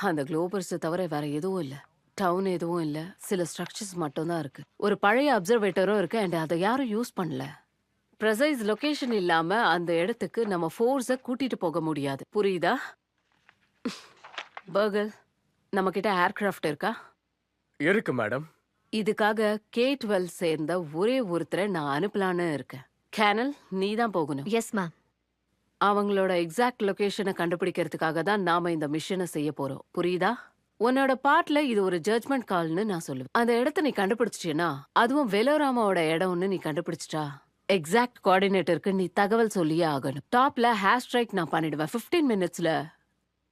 அந்த குளோபர்ஸ் தவிர வேற எதுவும் இல்ல. டவுன் எதுவும் இல்ல. சில ஸ்ட்ரக்சர்ஸ் மட்டும் தான் இருக்கு. ஒரு பழைய அப்சர்வேட்டரும் இருக்கு அண்ட் அதை யாரும் யூஸ் பண்ணல. ப்ரெசைஸ் லொகேஷன் இல்லாம அந்த இடத்துக்கு நம்ம ஃபோர்ஸ கூட்டிட்டு போக முடியாது. புரியுதா? பர்கல், நம்ம கிட்ட ஏர்கிராஃப்ட் இருக்கா? இருக்கு மேடம். இதுக்காக K-12 சேர்ந்த ஒரே ஒருத்தரை நான் அனுப்பலான்னு இருக்கேன். கேனல், நீ தான் போகணும். Yes ma'am. அவங்களோட எக்ஸாக்ட் லொகேஷனை கண்டுபிடிக்கிறதுக்காக தான் நாம இந்த மிஷனை செய்ய போறோம். புரியுதா? உன்னோட பார்ட்ல இது ஒரு ஜட்ஜ்மெண்ட் கால்னு நான் சொல்லுவேன். அந்த இடத்த நீ கண்டுபிடிச்சிட்டீன்னா, அதுவும் வெலோராமாவோட இடம்னு நீ கண்டுபிடிச்சிட்டா, எக்ஸாக்ட் கோஆர்டினேட்டருக்கு நீ தகவல் சொல்லியே ஆகணும். டாப்ல ஹேர் ஸ்ட்ரைக் நான் பண்ணிடுவேன். 15 மினிட்ஸ்ல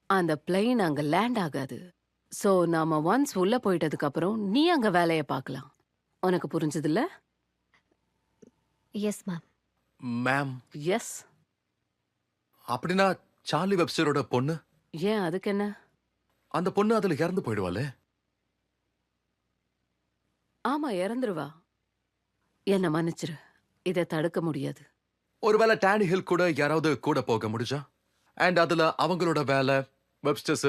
அந்த பிளெயின் அங்க லேண்ட் ஆகாது. சோ நாம ஒன்ஸ் உள்ள போயிட்டதுக்கு அப்புறம் நீ அங்க வேலைய பார்க்கலாம். உனக்கு புரிஞ்சதில்ல? Yes ma'am. Ma'am, yes. அப்படின்னா சார்லி வெப்ஸ்டரோட பொண்ணு, ஏன் அதுக்கு என்ன? அந்த பொண்ணு அதுல இறந்து போயிடுவாளே? ஆமா, இறந்துருவா. என்ன மன்னிச்சிரு, இதை தடுக்க முடியாது. ஒருவேளை டேனி ஹில் கூட யாராவது கூட போக முடிஞ்சா, அண்ட் அதுல அவங்களோட வேலை வெப்ஸ்டர்ஸ்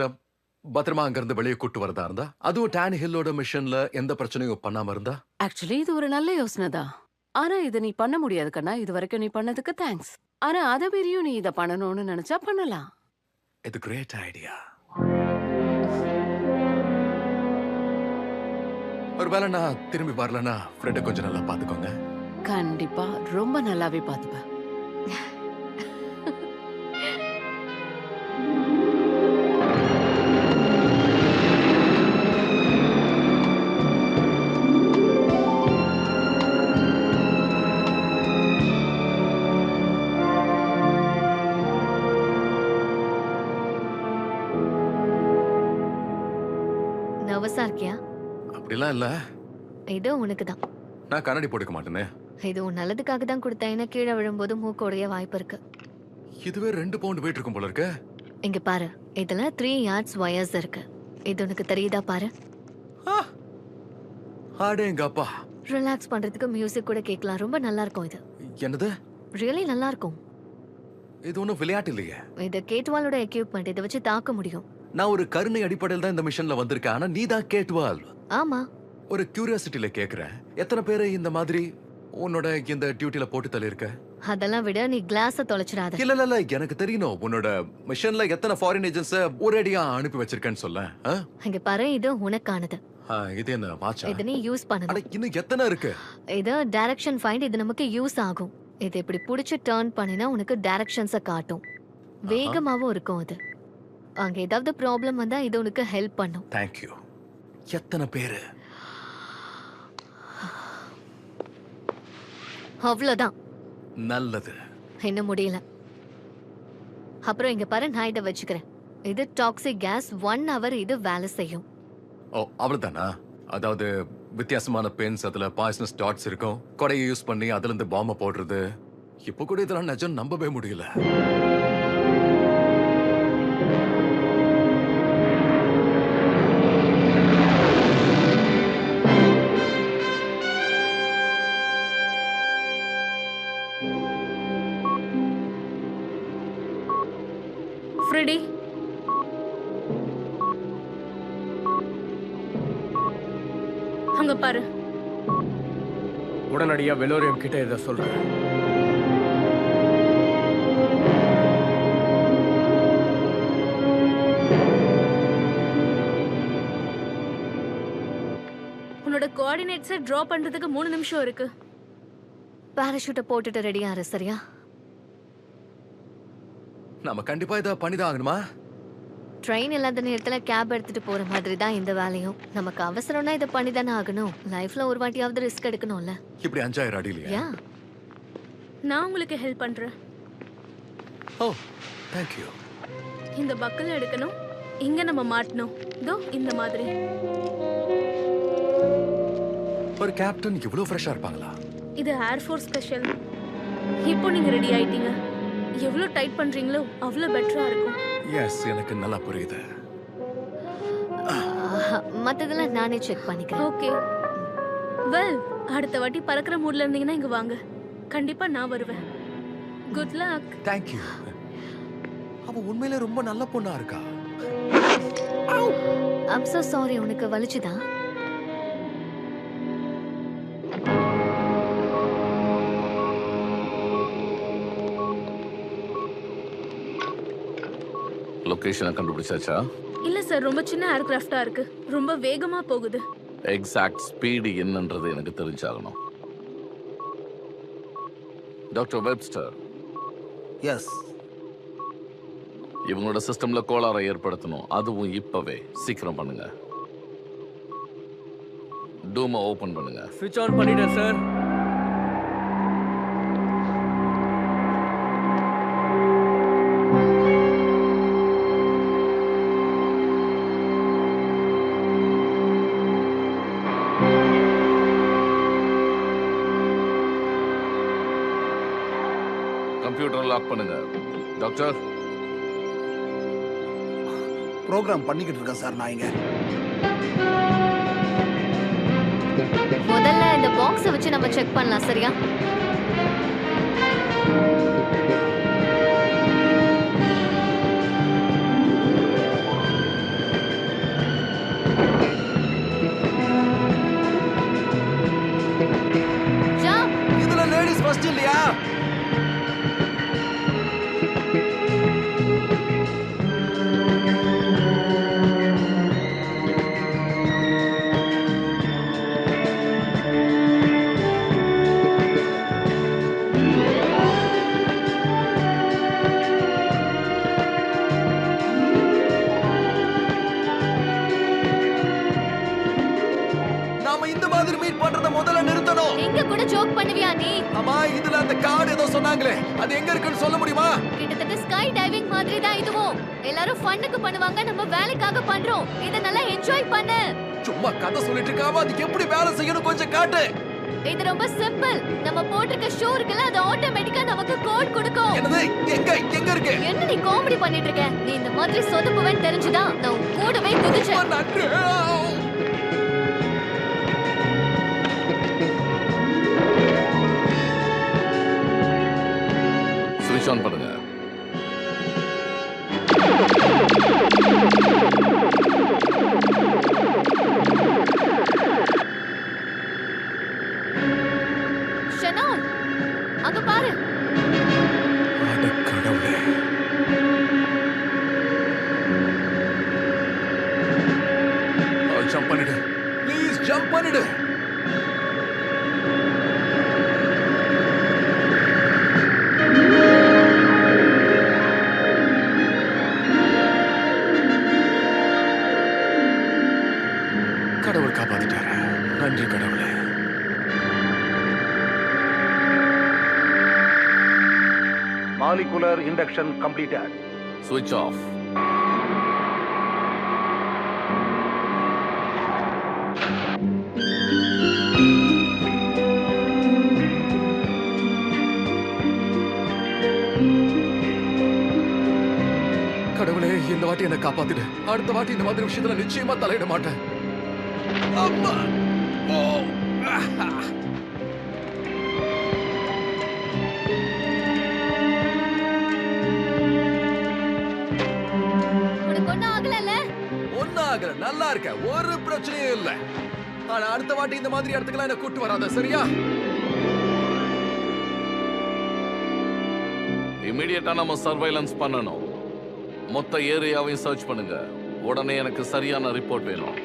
பத்திரமா அங்க இருந்து வெளியே கூட்டு வரதா இருந்தா, அதுவும் டேனி ஹில்லோட மிஷன்ல எந்த பிரச்சனையும் பண்ணாம இருந்தா? ஆக்சுவலி இது ஒரு நல்ல யோசனை தான். ஆனா இதை நீ பண்ண முடியாது கண்ணா. இது வரைக்கும் நீ பண்ணதுக்கு தேங்க்ஸ். ஆனா அதை மீறியும் நீ இதை பண்ணணும்னு நினைச்சா பண்ணலாம். இது கிரேட் ஐடியா. ஒருவேளை நான் திரும்பி வரலன்னா ஃப்ரெண்டை கொஞ்சம் நல்லா பாத்துக்கோங்க. கண்டிப்பா ரொம்ப நல்லாவே பாத்துப்பேன். நர்வஸா இருக்கியா? அப்படிலாம் இல்ல, இது உனக்கு தான். நான் கண்ணாடி போட்டுக்க மாட்டேனே. இது உன் நல்லதுக்காக தான் கொடுத்தேன். ஏன்னா கீழே விழும்போது மூக்கோடைய வாய்ப்பு இருக்கு. இதுவே 2 பவுண்ட் வெயிட் இருக்கும் போல இருக்க. இங்க பாரு, இதுல 3 yards wires இருக்கு. இது உனக்கு தெரியுதா பாரு. அடேங்க அப்பா, ரிலாக்ஸ் பண்றதுக்கு மியூசிக் கூட கேட்கலாம். ரொம்ப நல்லா இருக்கும் இது. என்னது ரியலி நல்லா இருக்கும். இது ஒன்றும் விளையாட்டு இல்லையே. இது K-12 எக்யூப்மெண்ட். இதை வச்சு தாக்க முடியும். நான் ஒரு கருணை அடிப்படையில் தான் இந்த மிஷன்ல வந்திருக்கேன். ஆனா நீ தான் K-12. ஆமா. ஒரு கியூரியாசிட்டில கேக்குறேன், எத்தனை பேரை இந்த மாதிரி உன்னோட இந்த டியூட்டில போட்டு தள்ளி இருக்க? அதெல்லாம் விட நீ கிளாஸ தொலைச்சிடாத. இல்ல இல்ல இல்ல, எனக்கு தெரியணும் உன்னோட மிஷன்ல எத்தனை ஃபாரின் ஏஜென்ட்ஸ் ஒரேடியா அனுப்பி வச்சிருக்கேன்னு சொல்ல. இங்க பாரு, இது உனக்கானது. இது என்ன வாட்சா? இதை நீ யூஸ் அட, பண்ணணும். இன்னும் எத்தனை இருக்கு? இது டைரக்ஷன் ஃபைண்ட். இது நமக்கு யூஸ் ஆகும். இது இப்படி புடிச்சு டர்ன் பண்ணினா உனக்கு டைரக்ஷன்ஸ காட்டும். வேகமாவும் இருக்கும் அது. அங்க ஏதாவது ப்ராப்ளம் வந்தா இது உனக்கு ஹெல்ப் பண்ணும். Thank you. எத்தனை பேரு? அவ்வளவுதான். நல்லது. இன்னும் முடியல. அப்புறம் இங்க பாரு, நான் இதை வச்சுக்கிறேன். இது டாக்ஸிக் கேஸ். 1 hour இது வேலை செய்யும். ஓ, அவ்வளவுதானா? அதாவது வித்தியாசமான பென்ஸ், அதுல பாய்சனஸ் டாட்ஸ் இருக்கும். கொடையை யூஸ் பண்ணி அதுல இருந்து பாம்பை போடுறது. இப்போ கூட இதெல்லாம் நிஜம் நம்பவே முடியல. ஃப்ரெடி, அங்க பாரு. உடனடியா வெலோரியம் கிட்ட இதை சொல்றேன். உன்னோட கோஆர்டினேட்ஸை டிரா பண்றதுக்கு 3 நிமிஷம் இருக்கு. பாராஷூட்டை போட்டுட்டு ரெடியா இரு, சரியா? நாம கண்டிப்பா இதை பண்ணிதான் ஆகணுமா? ட்ரெயின் இல்லாத நேரத்துல கேப் எடுத்துட்டு போற மாதிரி தான் இந்த வேலையும். நமக்கு அவசரம்னா இதை பண்ணி தானே ஆகணும். லைஃப்ல ஒரு வாட்டியாவது ரிஸ்க் எடுக்கணும்ல. இப்படி 5000 அடியிலையா? யா, நான் உங்களுக்கு ஹெல்ப் பண்றேன். ஓ, தேங்க் யூ. இந்த பக்கல் எடுக்கணும். இங்க நம்ம மாட்டணும். இதோ இந்த மாதிரி. ஒரு கேப்டன் இவ்வளவு ஃப்ரெஷ்ஷா இருப்பாங்களா? இது ஏர்ஃபோர்ஸ் ஸ்பெஷல். இப்போ நீங்க ரெடி ஆயிட்டீங்க. எவ்வளவு டைட் பண்றீங்களோ அவ்வளவு பெட்டரா இருக்கும். எஸ், எனக்கு நல்லா புரியுது. மத்ததெல்லாம் நானே செக் பண்ணிக்கிறேன். ஓகே. வெல், அடுத்த வாட்டி பறக்கிற மூட்ல இருந்தீங்கன்னா இங்க வாங்க. கண்டிப்பா நான் வருவேன். Good luck. Thank you. அவ உண்மையிலே ரொம்ப நல்ல பொண்ணா இருக்கா. I'm so sorry. உனக்கு வலிச்சுதா? லொகேஷனை கண்டுபிடிச்சாச்சா? இல்ல சார், ரொம்ப சின்ன ஏர்கிராஃப்டா இருக்கு. ரொம்ப வேகமா போகுது. எக்ஸாக்ட் ஸ்பீடு என்னன்றது எனக்கு தெரிஞ்சாகணும். டாக்டர் வெப்ஸ்டர், எஸ், இவங்களோட சிஸ்டம்ல கோளாறை ஏற்படுத்தணும். அதுவும் இப்பவே. சீக்கிரம் பண்ணுங்க. டூமை ஓபன் பண்ணுங்க. ஸ்விட்ச் ஆன் பண்ணிட்டேன் சார். கம்ப்யூட்டர் லாக் பண்ணுங்க. டாக்டர், ப்ரோக்ராம் பண்ணிக்கிட்டு இருக்கேன் சார். நான் இங்க முதல்ல இந்த பாக்ஸை வச்சு நம்ம செக் பண்ணலாம், சரியா? இதுல லேடிஸ் ஃபர்ஸ்ட் இல்லையா? எங்க கூட ஜோக் பண்ணுவியா நீ? அம்மா, இதுல அந்த கார்டு ஏதோ சொன்னாங்களே, அது எங்க இருக்குன்னு சொல்ல முடியுமா? கிட்டத்தட்ட ஸ்கை டைவிங் மாதிரி தான் இதுவும். எல்லாரும் ஃபன்னுக்கு பண்ணுவாங்க, நம்ம வேலைக்காக பண்றோம். இத நல்லா என்ஜாய் பண்ணு. சும்மா கதை சொல்லிட்டு இருக்காம அதுக்கு எப்படி வேலை செய்யணும் கொஞ்சம் காட்டு. இது ரொம்ப சிம்பிள். நம்ம போட்டிருக்க ஷூ இருக்குல்ல, அது ஆட்டோமேட்டிக்கா நமக்கு கோட் கொடுக்கும். என்னது? எங்க இருக்கு? என்ன நீ காமெடி பண்ணிட்டு இருக்க? நீ இந்த மாதிரி சொதப்புவேன்னு தெரிஞ்சுதான் நான் உன் கூடவே குதிச்சேன். நன்றி. ஸ்விட்ச் ஆன் பண்ணுங்க. ஷனான், அங்க பாரு. அட கடவுளே. ஜம்ப் பண்ணிடு. ப்ளீஸ் ஜம்ப் பண்ணிடு. கடவுள் காப்பாத்திட்டாரு. நன்றி கடவுளே. Molecular induction completed. ஸ்விட்ச் ஆஃப். கடவுளே, இந்த வாட்டி என்ன காப்பாத்திடு. அடுத்த வாட்டி இந்த மாதிரி விஷயத்துல நிச்சயமா தலையிட மாட்டேன். அம்மா. ஓ. உனக்கு ஒண்ணும் ஆகலல்ல? ஒன்னும் ஆகல. நல்லா இருக்க. ஒரு பிரச்சனையும் இல்ல. ஆனா அடுத்த வாட்டி இந்த மாதிரி இடத்துக்குலாம் என்ன கூட்டு வராத, சரியா? இமிடியேட்டா நம்ம சர்வைலன்ஸ் பண்ணணும். மொத்த ஏரியாவையும் சர்ச் பண்ணுங்க. உடனே எனக்கு சரியான ரிப்போர்ட் வேணும்.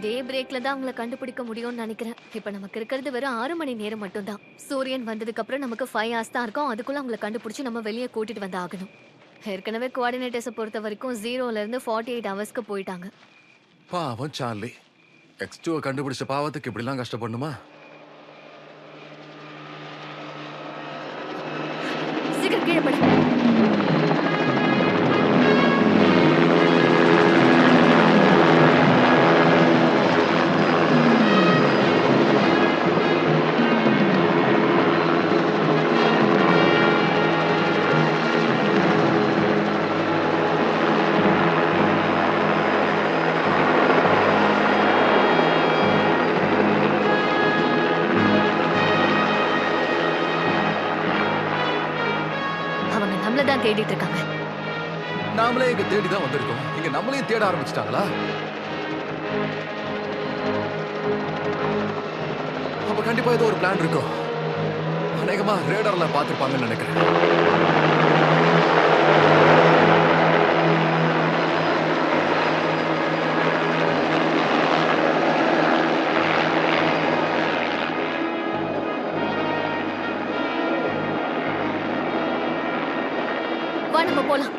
டே பிரேக்ல தான் அவங்கள கண்டுபிடிக்க முடியும்னு நினைக்கிறேன். இப்ப நமக்கு இருக்கிறது வெறும் 6 மணி நேரம் மட்டும்தான். சூரியன் வந்ததுக்கு அப்புறம் நமக்கு 5 hours தான் இருக்கும். அதுக்குள்ள அவங்கள கண்டுபிடிச்சு நம்ம வெளியே கூட்டிட்டு வந்து ஆகணும். ஏற்கனவே கோஆர்டினேட்டர்ஸை பொறுத்த வரைக்கும் 0ல இருந்து 48 ஹவர்ஸ்க்கு போயிட்டாங்க. பாவம் சார்லி. X2 கண்டுபிடிச்ச பாவத்துக்கு இப்படிலாம் கஷ்டப்படணுமா? சீக்கிரம் கீழே படு. தான் தேடிட்டு இருக்காங்க. நாமளே இங்க தேடி தான் வந்திருக்கோம். இங்க நம்மளையும் தேட ஆரம்பிச்சிட்டாங்களா? அப்ப கண்டிப்பா ஏதோ ஒரு பிளான் இருக்கும். அநேகமா ரேடார்ல பாத்துருப்பாங்கன்னு நினைக்கிறேன். வா நம்ம போலாம்.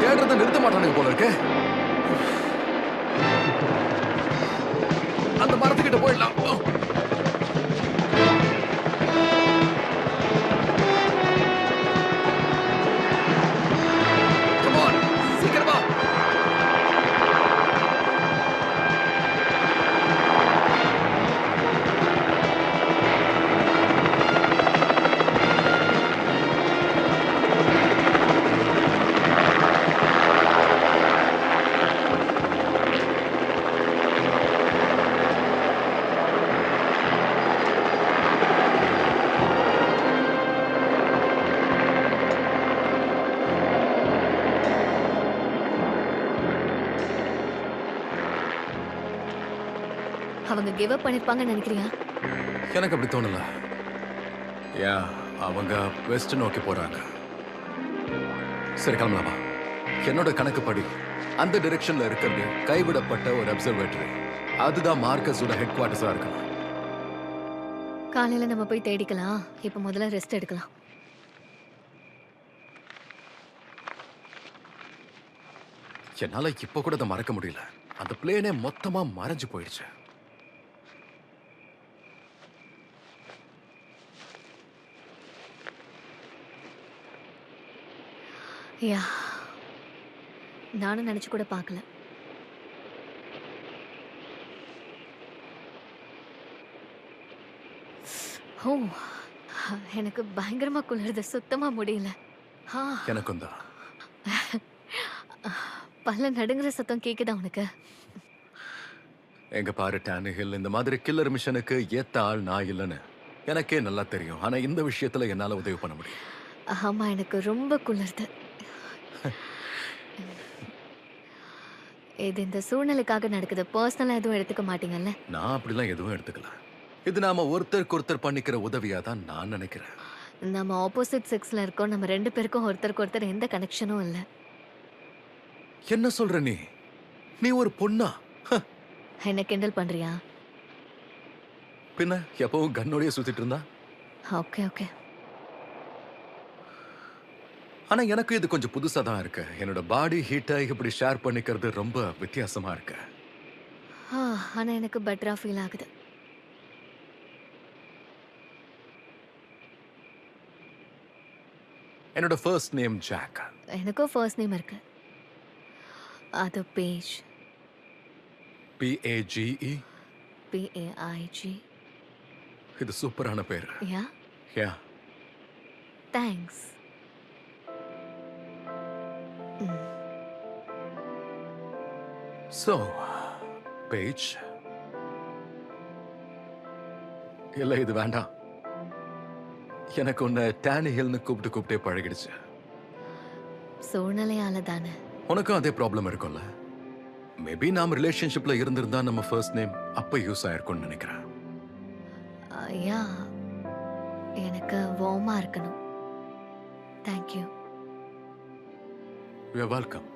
தேடுறத நிறுத்த மாட்டானுங்க போல இருக்கு. அந்த மரத்துக்கிட்ட போயிடலாம். Come on, சீக்கிரமா. அவங்க கிவ் அப் பண்ணிருப்பாங்கன்னு நினைக்கிறியா? எனக்கு அப்படி தோணல. அவங்க வெஸ்ட் நோக்கி போறாங்க. சரி கிளம்பலாமா? என்னோட கணக்குப்படி அந்த டைரக்ஷன்ல இருக்கிறது கைவிடப்பட்ட ஒரு அப்சர்வேட்டரி. அதுதான் மார்க்கஸோட ஹெட் குவார்டர்ஸா இருக்கணும். காலையில நம்ம போய் தேடிக்கலாம். இப்ப முதல்ல ரெஸ்ட் எடுக்கலாம். என்னால இப்ப கூட அதை மறக்க முடியல. அந்த பிளேனே மொத்தமா மறைஞ்சு போயிடுச்சு. யா, நானும் நினைச்சு கூட பார்க்கல. ஓ, எனக்கு பயங்கரமா குளிருது. சுத்தமா முடியல. எனக்கும் தான். பல்ல நடுங்குற சத்தம் கேக்குதா உனக்கு? எங்க பாரு டானிஹில், இந்த மாதிரி கில்லர் மிஷனுக்கு ஏத்த ஆள் நான் இல்லைன்னு எனக்கே நல்லா தெரியும். ஆனா இந்த விஷயத்துல என்னால உதவி பண்ண முடியும். ஆமா, எனக்கு ரொம்ப குளிருது. இது இந்த சூழ்நிலைக்காக நடக்குது. பர்சனலா எதுவும் எடுத்துக்க மாட்டீங்கல்ல? நான் அப்படிலாம் எதுவும் எடுத்துக்கல. இது நாம ஒருத்தருக்கு ஒருத்தர் பண்ணிக்கிற உதவியா தான் நான் நினைக்கிறேன். நம்ம ஆப்போசிட் செக்ஸ்ல இருக்கோம். நம்ம 2 பேருக்கும் ஒருத்தருக்கு ஒருத்தர் எந்த கனெக்ஷனும் இல்ல. என்ன சொல்ற நீ? நீ ஒரு பொண்ணா? என்ன கிண்டல் பண்றியா? பின்ன எப்பவும் கன்னோடய சுத்திட்டு இருந்தா? Okay okay. ஆனா எனக்கு இது கொஞ்சம் புதுசா தான் இருக்கு. என்னோட பாடி ஹீட்டை இப்படி ஷேர் பண்ணிக்கிறது ரொம்ப வித்தியாசமா இருக்கு. ஆனா எனக்கு பெட்டரா ஃபீல் ஆகுது. என்னோட ஃபர்ஸ்ட் நேம் ஜாக். எனக்கும் ஃபர்ஸ்ட் நேம் இருக்கு. அது பேஜ். PAGE. PAIG. இது சூப்பரான பேர். யா. யா. தேங்க்ஸ். So, page. இல்ல இது வேண்டாம். எனக்கு உன்னை டானிஹில்னு கூப்பிட்டே பழகிடுச்சு. சூழ்நிலையால தானே. உனக்கும் அதே ப்ராப்ளம் இருக்கும்ல? மேபி நாம் ரிலேஷன்ஷிப்ல இருந்திருந்தா நம்ம ஃபர்ஸ்ட் நேம் அப்ப யூஸ் ஆயிருக்கும்னு நினைக்கிறேன். யா, எனக்கு வார்மா இருக்கணும். தேங்க்யூ. You are welcome.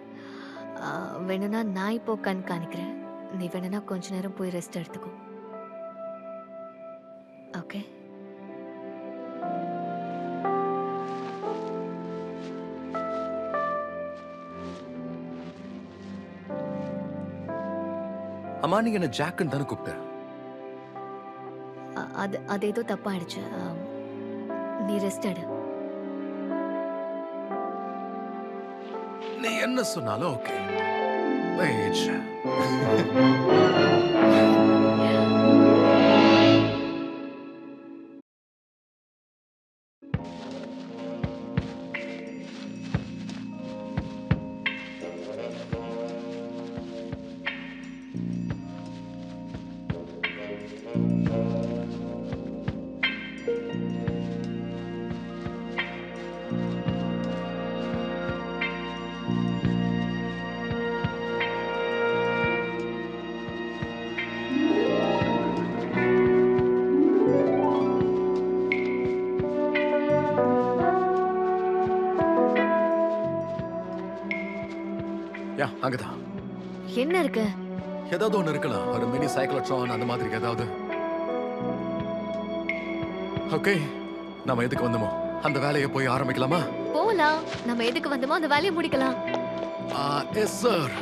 வேணும்னா நான் இப்போ கண் காணிக்கிறேன். நீ வேணும்னா கொஞ்ச நேரம் போய் ரெஸ்ட் எடுத்துக்கோ. ஓகே. அம்மா, நீங்க என்ன ஜாக்குன்னு தானே கூப்பிட்ட? அது ஏதோ தப்பாயிடுச்சு. நீ ரெஸ்ட் எடு. நீ என்ன சொன்னாலும் ஓகே. வெயிட். யா, அங்கதான். என்ன இருக்கு? ஏதாவது ஒண்ணு இருக்கலாம். ஒரு மினி சைக்ளோட்ரான் அந்த மாதிரி ஏதாவது. ஓகே, நாம எதுக்கு வந்தோமோ அந்த வேலையை போய் ஆரம்பிக்கலாமா? போலாம். நம்ம எதுக்கு வந்தோமோ அந்த வேலையை முடிக்கலாம். Yes sir.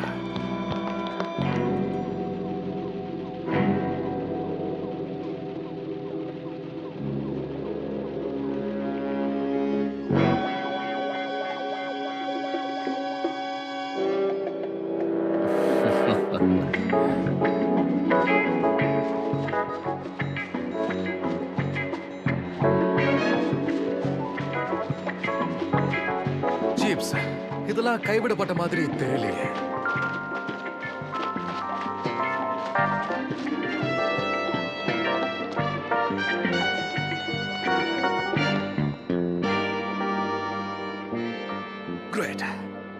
ஜீப்ஸ், இதெல்லாம் கைவிடப்பட்ட மாதிரி தெரியலையே. கிரேட்.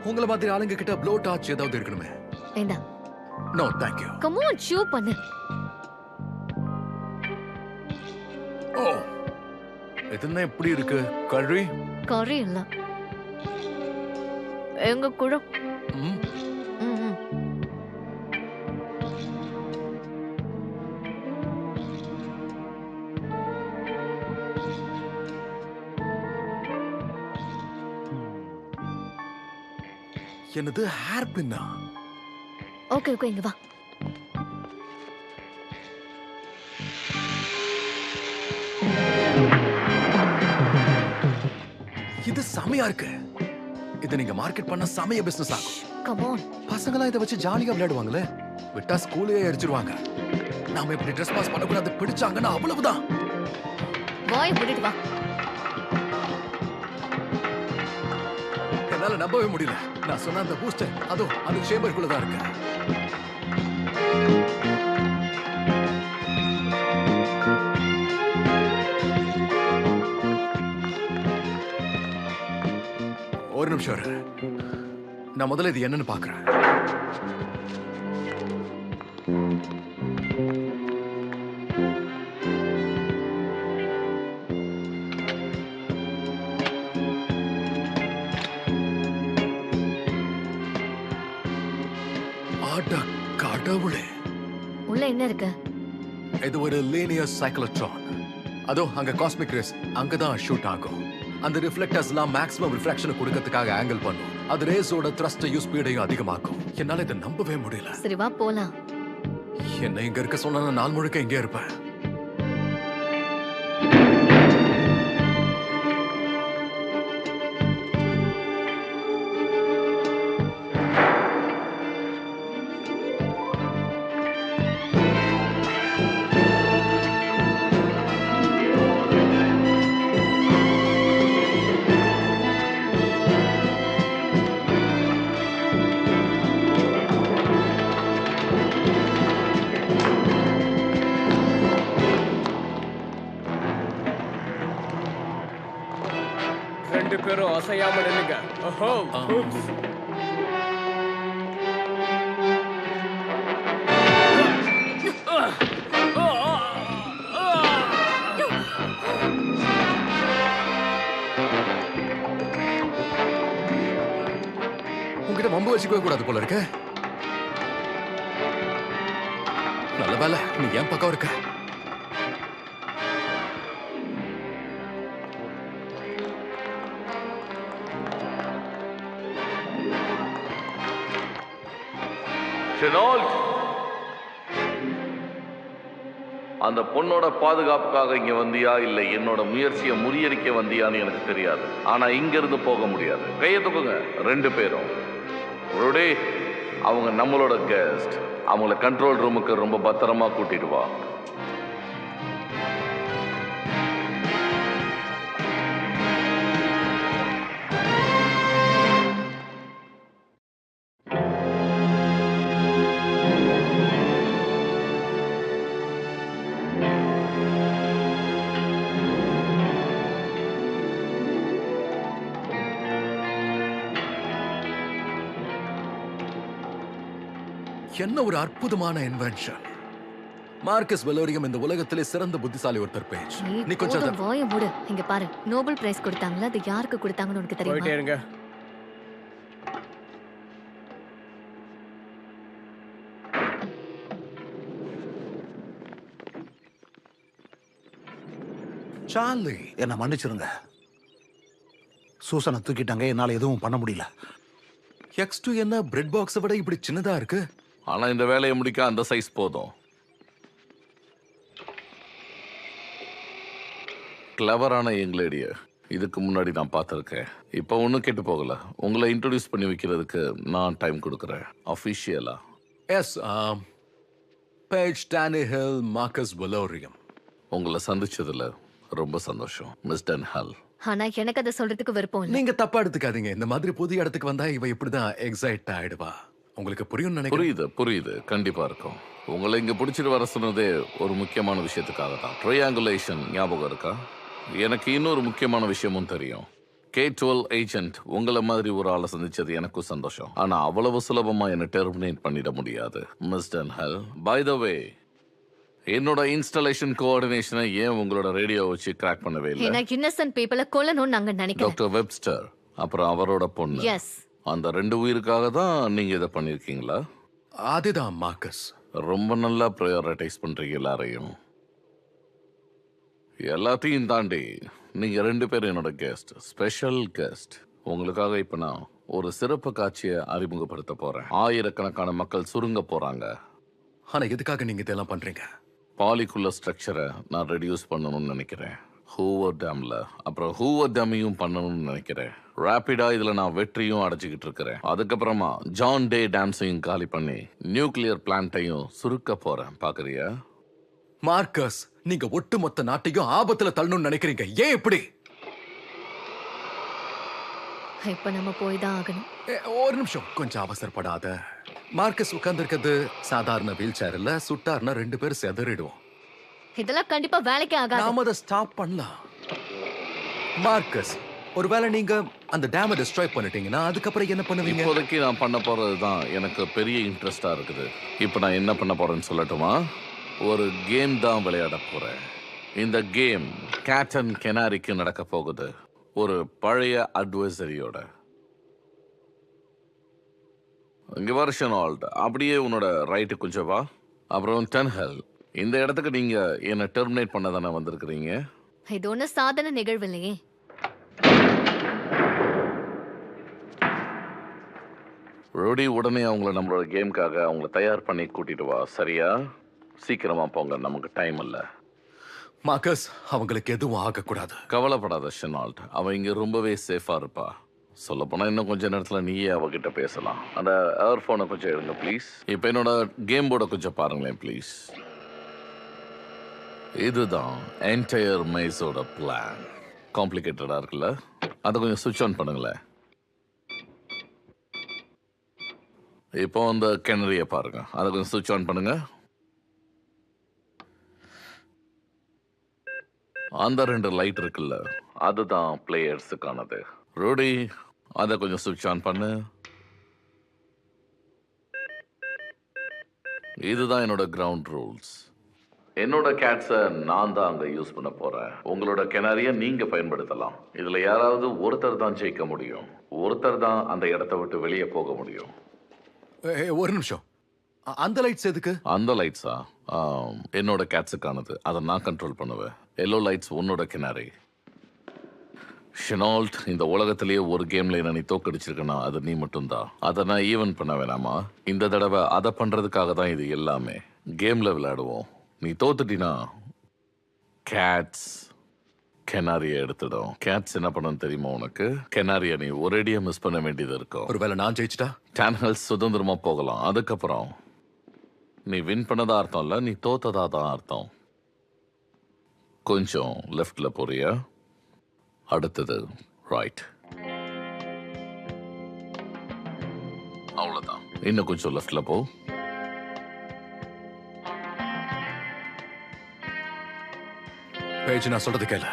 உங்கள மாதிரி ஆளுங்க கிட்ட ப்ளோ டார்ச் ஏதாவது இருக்கணுமே. வேண்டா. No thank you. Come on, shoo பண்ணு. ஓ, இதென்ன எப்படி இருக்கு? கறி கறி இல்ல, எங்க கூட. ம், என்னது ஹேர் பின்னா? ஓகே ஓகே, இங்க வா. இது செமையா இருக்கு. இதை நீங்க மார்க்கெட் பண்ண செமைய பிசினஸ் ஆகும். Come on. பசங்களா இதை வச்சு ஜாலியா விளையாடுவாங்களே. விட்டா ஸ்கூலையே எரிச்சிருவாங்க. நாம இப்படி ட்ரெஸ் பாஸ் பண்ணக்கூடாது. பிடிச்சாங்கன்னா அவ்வளவுதான். வாய் மூடிட்டு வா. என்னால நம்பவே முடியல. நான் சொன்ன அந்த பூஸ்டர் அதோ அந்த சேம்பருக்குள்ளதான் இருக்கு. ஒரு நிமிஷம் இரு. நான் முதல்ல இது என்னன்னு பாக்குறேன். அட கடவுளே, உள்ள என்ன இருக்கு? இது ஒரு லீனியர் சைக்ளோட்ரான். அதோ அங்க காஸ்மிக் ரேஸ் அங்கதான் ஷூட் ஆகும். அந்த ரிஃப்ளெக்டர்ஸ்லாம் மேக்ஸிமம் ரிஃப்ராக்ஷன் கொடுக்கிறதுக்காக ஆங்கிள் பண்ணும். அது ரேஸோட த்ரஸ்டையும் ஸ்பீடையும் அதிகமாக்கும். என்னால இதை நம்பவே முடியல. சரி வா போலாம். என்ன இங்க இருக்க சொன்னா நான் நாள் முழுக்க இங்கே இருப்பேன். ரெண்டு பேரும் அசையாம நில்லுங்க. ஓஹோ. உங்ககிட்ட வம்பு வச்சுக்கவே கூடாது போல இருக்க. நல்ல வேலை நீ என் பக்கம் இருக்க. அந்த பொண்ணோட பாதுகாப்புக்காக இங்க வந்தியா இல்ல என்னோட முயற்சியை முறியடிக்க வந்தியான்னு எனக்கு தெரியாது. ஆனா இங்க இருந்து போக முடியாது. கையை தூக்குங்க ரெண்டு பேரும். ருடி, அவங்க நம்மளோட கெஸ்ட். அவங்கள கண்ட்ரோல் ரூமுக்கு ரொம்ப பத்திரமா கூட்டிட்டு வா. என்ன ஒரு அற்புதமான இன்வென்ஷன். மார்க்கஸ் வெலோரியம் இந்த உலகத்திலே சிறந்த புத்திசாலி ஒருத்தர் பேஜ். நீ கொஞ்சம் போதும், வாயை மூடு. இங்க பாரு, நோபல் பிரைஸ் கொடுத்தாங்களா, அது யாருக்கு கொடுத்தாங்கன்னு உனக்கு போயிட்டே தெரியுமா? இருங்க. சார்லி, என்னை மன்னிச்சிருங்க. சூசனை தூக்கிட்டாங்க, என்னால் எதுவும் பண்ண முடியல. X2 என்ன பிரெட் பாக்ஸை விட இப்படி சின்னதா இருக்கு? ஆனா இந்த வேலையை முடிக்க அந்த சைஸ் போதும். கிளவரான யங்லேடிய இதுக்கு முன்னாடி நான் பார்த்துருக்கேன். இப்போ ஒன்றும் கெட்டு போகல. உங்களை இன்ட்ரோடியூஸ் பண்ணி வைக்கிறதுக்கு நான் டைம் கொடுக்குறேன். அஃபிஷியலா எஸ், பேஜ் டானிஹில் மார்க்கஸ் வெலோரியம். உங்களை சந்திச்சதுல ரொம்ப சந்தோஷம் மிஸ் டன்ஹால். ஆனா எனக்கு அதை சொல்றதுக்கு விருப்பம் இல்ல. நீங்க தப்பா எடுத்துக்காதீங்க. இந்த மாதிரி புது இடத்துக்கு வந்தா இவ இப்படிதான் எக்ஸைட் ஆயிடுவா. உங்களுக்கு புரியும் நினைக்கிறேன். புரியுது, கண்டிப்பா இருக்கும். உங்களை இங்க பிடிச்சிட்டு வர சொன்னதே ஒரு முக்கியமான விஷயத்துக்காக தான். ட்ரையாங்குலேஷன் ஞாபகம் இருக்கா? எனக்கு இன்னொரு முக்கியமான விஷயமும் தெரியும். K-12 ஏஜென்ட் உங்களை மாதிரி ஒரு ஆளை சந்திச்சது எனக்கும் சந்தோஷம். ஆனா அவ்வளவு சுலபமா என்ன டெர்மினேட் பண்ணிட முடியாது மிஸ் டன்ஹால். பை த வே, என்னோட இன்ஸ்டாலேஷன் கோஆர்டினேஷனை ஏன் உங்களோட ரேடியோ வச்சு கிராக் பண்ணவே இல்லை? ஏன்னா இன்னசென்ட் பீப்பிளை கொல்லணும்னு நாங்க நினைக்கிறோம். டாக்டர் வெப்ஸ்டர் அப்புறம் அவரோட பொண்ணு, எஸ், அந்த 2 உயிருக்காக தான் நீங்க இதை பண்ணிருக்கீங்களா? அதுதான் மார்க்கஸ். ரொம்ப நல்லா ப்ரையாரிட்டைஸ் பண்றீங்க எல்லாரையும். எல்லாத்தையும் தாண்டி நீங்க 2 பேரும் என்னோட கெஸ்ட், ஸ்பெஷல் கெஸ்ட். உங்களுக்காக இப்ப நான் ஒரு சிறப்பு காட்சியை அறிமுகப்படுத்த போறேன். ஆயிரக்கணக்கான மக்கள் சுருங்க போறாங்க. ஆனா எதுக்காக நீங்க இதெல்லாம் பண்றீங்க? பாலிக்குள்ள ஸ்ட்ரக்சரை நான் ரெடியூஸ் பண்ணணும்னு நினைக்கிறேன். ஹூவர் டேம்ல அப்புறம் ஹூவர் டேமையும் பண்ணணும்னு நினைக்கிறேன். ரேபிடா இதுல நான் வெற்றியும் அடைச்சிக்கிட்டு இருக்கிறேன். அதுக்கப்புறமா ஜான் டே டேம்ஸையும் காலி பண்ணி நியூக்ளியர் பிளான்ட்டையும் சுருக்க போறேன். பாக்குறியா மார்க்கஸ், நீங்க ஒட்டுமொத்த நாட்டையும் ஆபத்துல தள்ளணும்னு நினைக்கிறீங்க. ஏன் இப்படி? இப்ப நம்ம போய் தான் ஆகணும். ஒரு நிமிஷம், கொஞ்சம் அவசரப்படாத. மார்க்கஸ் உட்கார்ந்திருக்கிறது சாதாரண வீல் சேர் இல்ல. சுட்டார்னா 2 பேர் செதறிடுவோம். இதெல்லாம் கண்டிப்பா வேலைக்கே ஆகாது. நாம அதை ஸ்டாப் பண்ணலாம். மார்க்கஸ், ஒருவேளை நீங்க அந்த டேமை டிஸ்ட்ராய் பண்ணிட்டீங்கன்னா அதுக்கப்புறம் என்ன பண்ணுவீங்க? இப்போதைக்கு நான் பண்ண போறது தான் எனக்கு பெரிய இன்ட்ரெஸ்டா இருக்குது. இப்போ நான் என்ன பண்ண போறேன்னு சொல்லட்டுமா? ஒரு கேம் தான் விளையாட போறேன். இந்த கேம் கேட் அண்ட் கெனாரிக்கு நடக்க போகுது, ஒரு பழைய அட்வைசரியோட. இங்க வருஷன் ஆல்ட், அப்படியே உன்னோட ரைட்டு கொஞ்சம் வா. அப்புறம் டன்ஹால், இந்த இடத்துக்கு நீங்க என்ன டெர்மினேட் பண்ண தானே வந்திருக்கிறீங்க? இது ஒண்ணு சாதாரண நிகழ்வு இல்லையே. ரோடி, உடனே அவங்கள நம்மளோட கேமுக்காக அவங்கள தயார் பண்ணி கூட்டிட்டு வா, சரியா? சீக்கிரமா போங்க, நமக்கு டைம் இல்ல. மார்க்கஸ், அவங்களுக்கு எதுவும் ஆகக்கூடாது. கவலைப்படாத ஷெனால்ட், அவ இங்க ரொம்பவே சேஃபா இருப்பா. சொல்ல போனா இன்னும் கொஞ்ச நேரத்துல நீயே அவகிட்ட பேசலாம். அந்த ஏர்ஃபோனை கொஞ்சம் எடுங்க ப்ளீஸ். இப்போ என்னோட கேம் போர்டை கொஞ்சம் பாருங்களேன் ப்ளீஸ். இதுதான் என்டையர் மைஸோட பிளான். காம்ப்ளிகேட்டடா இருக்குல்ல? அதை கொஞ்சம் சுவிட்ச் ஆன் பண்ணுங்களேன். இப்போ அந்த கிணறிய பாருங்க, அதை கொஞ்சம் சுவிட்ச் ஆன் பண்ணுங்க. அந்த 2 லைட் இருக்குல்ல, அதுதான் பிளேயர்ஸுக்கானது. ரோடி, அதை கொஞ்சம் சுவிட்ச் ஆன் பண்ணு. இதுதான் என்னோட கிரவுண்ட் ரூல்ஸ். என்னோட கேட்ஸை நான் தான் அங்க யூஸ் பண்ண போறேன். உங்களோட கிணறிய நீங்க பயன்படுத்தலாம். இதுல யாராவது ஒருத்தர் தான் ஜெயிக்க முடியும். ஒருத்தர் தான் அந்த இடத்தை விட்டு வெளியே போக முடியும். ஒரு நிமிஷம், அந்த லைட்ஸ் எதுக்கு? அந்த லைட்ஸா என்னோட கேட்ஸுக்கானது. அதை நான் கண்ட்ரோல் பண்ணுவேன். எல்லோ லைட்ஸ் உன்னோட கிணறி. ஷெனால்ட், இந்த உலகத்திலேயே ஒரு கேம்ல என்ன நீ தோக்கடிச்சிருக்கனா அது நீ மட்டும்தான். அதை நான் ஈவன் பண்ண வேணாமா? இந்த தடவை அதை பண்றதுக்காக தான் இது எல்லாமே. கேம்ல விளையாடுவோம். நீ தோத்துட்டினா கேட்ஸ் கெனாரியை எடுத்துடும். கேட்ஸ் என்ன பண்ணணும் தெரியுமா உனக்கு? கெனாரியை நீ ஒரேடியா மிஸ் பண்ண வேண்டியது இருக்கும். ஒருவேளை நான் ஜெயிச்சிட்டா டேன்ஹெல் சுதந்திரமா போகலாம். அதுக்கப்புறம் நீ வின் பண்ணதா அர்த்தம் இல்ல, நீ தோத்ததா தான் அர்த்தம். கொஞ்சம் லெஃப்ட்ல போறியா? அடுத்தது ரைட். அவ்வளவுதான். இன்னும் கொஞ்சம் லெஃப்ட்ல போ. பேஜ், நான் சொல்றது கேள.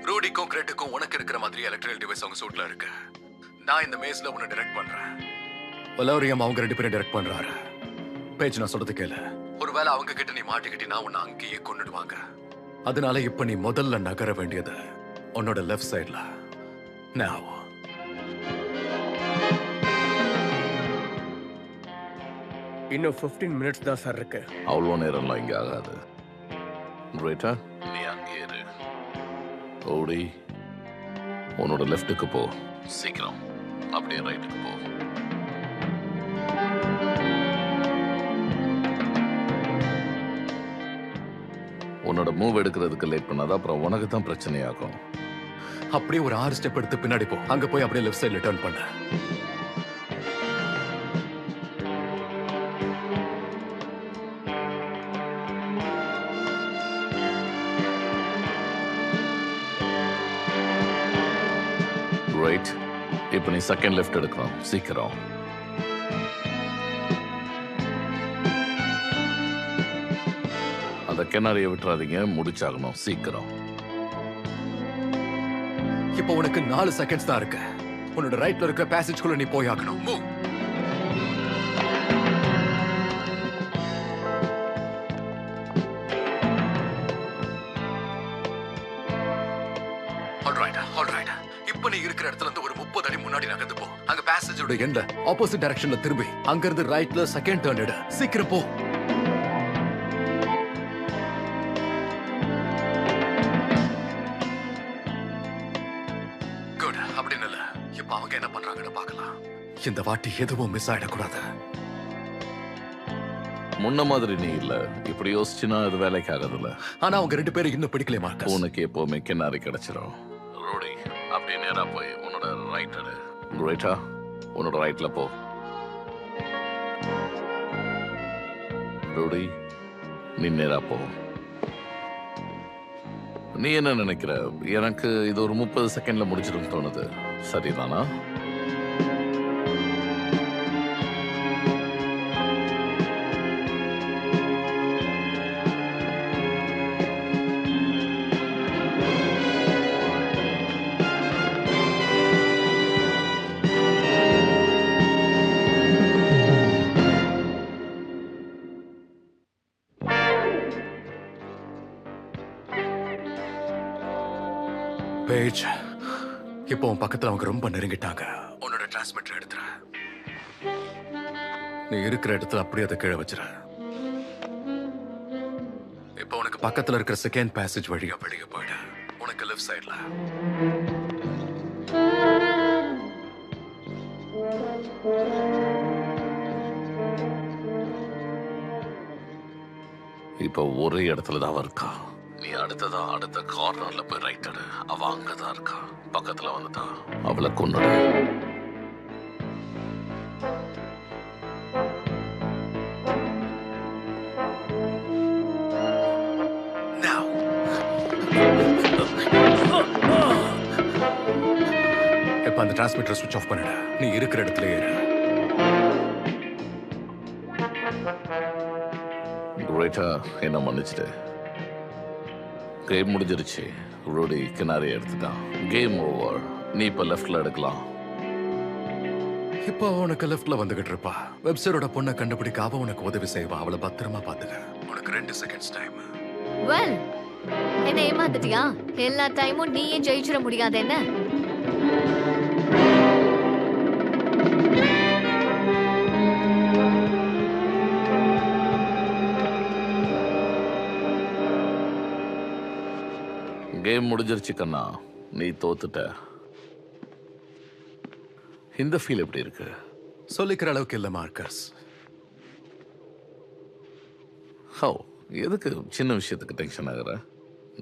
ரூடிக்கும் கிரெட்டுக்கும் உனக்கு இருக்கிற மாதிரி எலக்ட்ரிக்கல் டிவைஸ் அவங்க சூட்ல இருக்கு. நான் இந்த மேஸ்ல உன்னை டைரக்ட் பண்றேன். வலோரியம் அவங்க 2 பேரும் டைரக்ட் பண்றாரு. பேஜ், நான் சொல்றது கேள. ஒருவேளை அவங்க கிட்ட நீ மாட்டிக்கிட்டீனா உன்னை அங்கேயே கொன்னுடுவாங்க. அதனால இப்ப நீ முதல்ல நகர வேண்டியது உன்னோட லெஃப்ட் சைட்ல. Now. இன்னும் 15 மினிட்ஸ் தான் சார் இருக்கு. அவ்வளோ நேரம்லாம் இங்க ஆகாது. ரைட்டா, நீ அங்கே இரு. ஓடி உன்னோட லெஃப்ட்டுக்கு போ. சீக்கிரம் அப்படியே ரைட்டுக்கு போ. உன்னோட மூவ் எடுக்கிறதுக்கு லேட் பண்ணாத அப்புறம் உனக்கு தான் பிரச்சனையாகும். அப்படியே ஒரு 6 ஸ்டெப் எடுத்து பின்னாடி போ. அங்க போய் அப்படியே லெஃப்ட் சைடுல டர்ன் பண்ண. ரைட். இப்போ நீ செகண்ட் லெஃப்ட் எடுக்கணும். சீக்கிரம். அந்த கிணறைய விட்டுறாதீங்க, முடிச்சாகணும். சீக்கிரம். இப்போ உனக்கு 4 செகண்ட்ஸ் தான் இருக்கு. உன்னோட ரைட்ல இருக்க பேசேஜ்குள்ள நீ போய் ஆகணும். மூவ். ஆல்ரைட். இப்போ நீ இருக்கிற இடத்துல இருந்து ஒரு 30 அடி முன்னாடி நகர்ந்து போ. அங்க பேசேஜோட எண்ட்ல ஆப்போசிட் டைரக்ஷன்ல திரும்பி அங்க இருந்து ரைட்ல செகண்ட் டர்ன் எடு. சீக்கிரம் போ. குட். அப்படின்னு இல்ல. இப்போ அவங்க என்ன பண்றாங்கன்னு பார்க்கலாம். இந்த வாட்டி எதுவும் மிஸ் ஆயிடக்கூடாது. முன்ன மாதிரி நீ இல்ல. இப்படி யோசிச்சுனா அது வேலைக்கு ஆகாதுல்ல. ஆனா அவங்க 2 பேரும் இன்னும் பிடிக்கல மார்க்கஸ். உனக்கு எப்பவுமே கிணறு கிடைச்சிடும். ரோடி, அப்படியே நேரா போய் உன்னோட ரைட் எடு. ரைட்டா, உன்னோட ரைட்ல போ. ரோடி, நீ நேரா போ. நீ என்ன நினைக்கிற? எனக்கு இது ஒரு 30 செகண்ட்ல முடிச்சிடும் தோணுது. சரிதானா? பேஜ், இப்போ உன் பக்கத்துல அவங்க ரொம்ப நெருங்கிட்டாங்க. உன்னோட டிரான்ஸ்மிட்டர் எடுத்துற. நீ இருக்கிற இடத்துல அப்படியே அதை கீழே வச்சிர. இப்போ உனக்கு பக்கத்துல இருக்கிற செகண்ட் பேசேஜ் வழியா வெளியே போயிடு. உனக்கு லெஃப்ட் சைட்ல. இப்போ ஒரே இடத்துல தான் அவ இருக்கா. நீ அடுத்த கார்னர்ல போய் ரைட் எடு. அவ அங்கதான் இருக்கா. பக்கத்துல வந்துட்டா. அவளை கொன்னுடு. இப்ப அந்த டிரான்ஸ்மிட்டர் சுவிட்ச் ஆஃப் பண்ணிடு. நீ இருக்கிற இடத்துல ஏறு. ரைட்டா, என்ன மன்னிச்சிட்டு. கேம் முடிஞ்சிருச்சு. ரோடி கிணறு எடுத்துட்டான். Game over. நீ இப்ப லெஃப்ட்ல எடுக்கலாம். இப்போ உனக்கு லெஃப்ட்ல வந்துகிட்டு இருப்பா. வெப்சைட்டோட பொண்ணை கண்டுபிடிக்க அவ உனக்கு உதவி செய்வா. அவளை பத்திரமா பாத்துக்க. உனக்கு 2 செகண்ட்ஸ் டைம். வெல், என்ன ஏமாத்திட்டியா? எல்லா டைமும் நீயே ஜெயிச்சிட முடியாது என்ன? கேம் முடிஞ்சிருச்சு கண்ணா. நீ தோத்துட்ட. இந்த ஃபீல் எப்படி இருக்கு? சொல்லிக்கிற அளவுக்கு இல்ல மார்க்கஸ். ஹோ, எதுக்கு சின்ன விஷயத்துக்கு டென்ஷன் ஆகுற?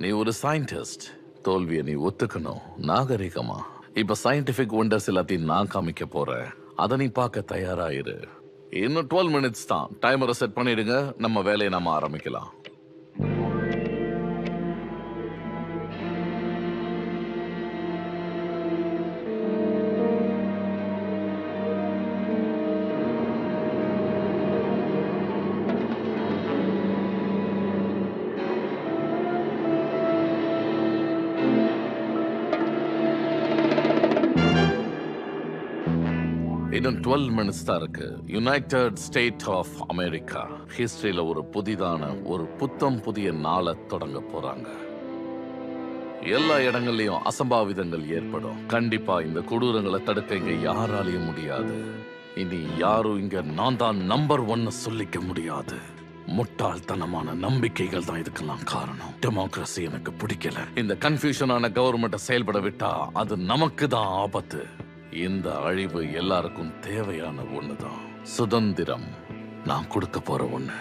நீ ஒரு சயின்டிஸ்ட். தோல்வியை நீ ஒத்துக்கணும் நாகரிகமா. இப்ப சயின்டிபிக் ஒண்டர்ஸ் எல்லாத்தையும் நான் காமிக்க போறேன். அதை நீ பார்க்க தயாராயிரு. இன்னும் 12 மினிட்ஸ் தான். டைமரை செட் பண்ணிடுங்க. நம்ம வேலையை நாம ஆரம்பிக்கலாம். இன்னும் 12 மினிட்ஸ் தான் இருக்கு. யுனைடெட் ஸ்டேட் ஆஃப் அமெரிக்கா ஹிஸ்டரியில ஒரு புதிதான ஒரு புதிய நாளை தொடங்க போறாங்க. எல்லா இடங்கள்லயும் அசம்பாவிதங்கள் ஏற்படும். கண்டிப்பா இந்த கொடூரங்களை தடுக்க இங்க யாராலையும் முடியாது. இனி யாரும் இங்க நான் தான் நம்பர் 1 சொல்லிக்க முடியாது. முட்டாள்தனமான நம்பிக்கைகள் தான் இதுக்கெல்லாம் காரணம். டெமோக்ரஸி எனக்கு பிடிக்கல. இந்த கன்ஃபியூஷனான கவர்மெண்ட்டை செயல்பட விட்டா அது நமக்கு தான் ஆபத்து. இந்த அழிவு எல்லாருக்கும் தேவையான ஒண்ணுதான். சுதந்திரம் நான் கொடுக்க போற ஒண்ணு.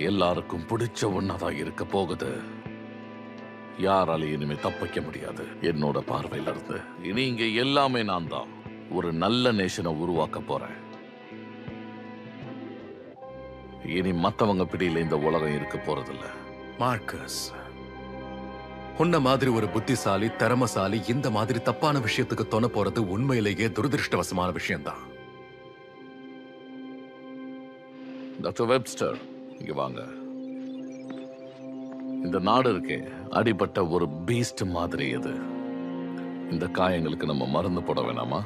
எல்லாருக்கும் பிடிச்ச ஒண்ணாதான் இருக்க போகுது. யாராலையும் இனிமே தப்பிக்க முடியாது என்னோட பார்வையில இருந்து. இனி இங்க எல்லாமே நான் தான். ஒரு நல்ல நேஷனை உருவாக்க போறேன். இனி மத்தவங்க பிடியில இந்த உலகம் இருக்க போறதில்ல. மார்க்கஸ், உன்ன மாதிரி ஒரு புத்திசாலி திறமசாலி இந்த மாதிரி தப்பான விஷயத்துக்கு தொண போறது உண்மையிலேயே துரதிருஷ்டவசமான விஷயம்தான். டாக்டர் வெப்ஸ்டர், இங்க வாங்க. இந்த நாடு இருக்கே, அடிபட்ட ஒரு பீஸ்ட் மாதிரி இது. இந்த காயங்களுக்கு நம்ம மருந்து போட வேணாமா?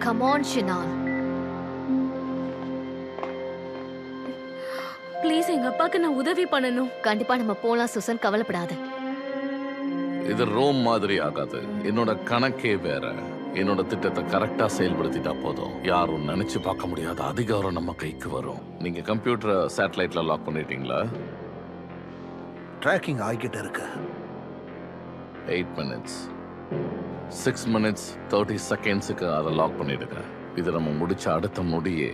Come on, Shinal. ப்ளீஸ் எங்க அப்பாக்கு நான் உதவி பண்ணணும். கண்டிப்பா நம்ம போலாம் சுசன், கவலைப்படாத. இது ரோம் மாதிரி ஆகாது. என்னோட கணக்கே வேற. என்னோட திட்டத்தை கரெக்டா செயல்படுத்திட்டா போதும். யாரும் நினைச்சு பார்க்க முடியாத அதிகாரம் நம்ம கைக்கு வரும். நீங்க கம்ப்யூட்டரை சேட்டலைட்ல லாக் பண்ணிட்டீங்களா? ட்ராக்கிங் ஆகிக்கிட்டு இருக்கு. 8 மினிட்ஸ் 6 மினிட்ஸ் 30 செகண்ட்ஸுக்கு அதை லாக் பண்ணிடுங்க. இது நம்ம முடிச்ச அடுத்த நொடியே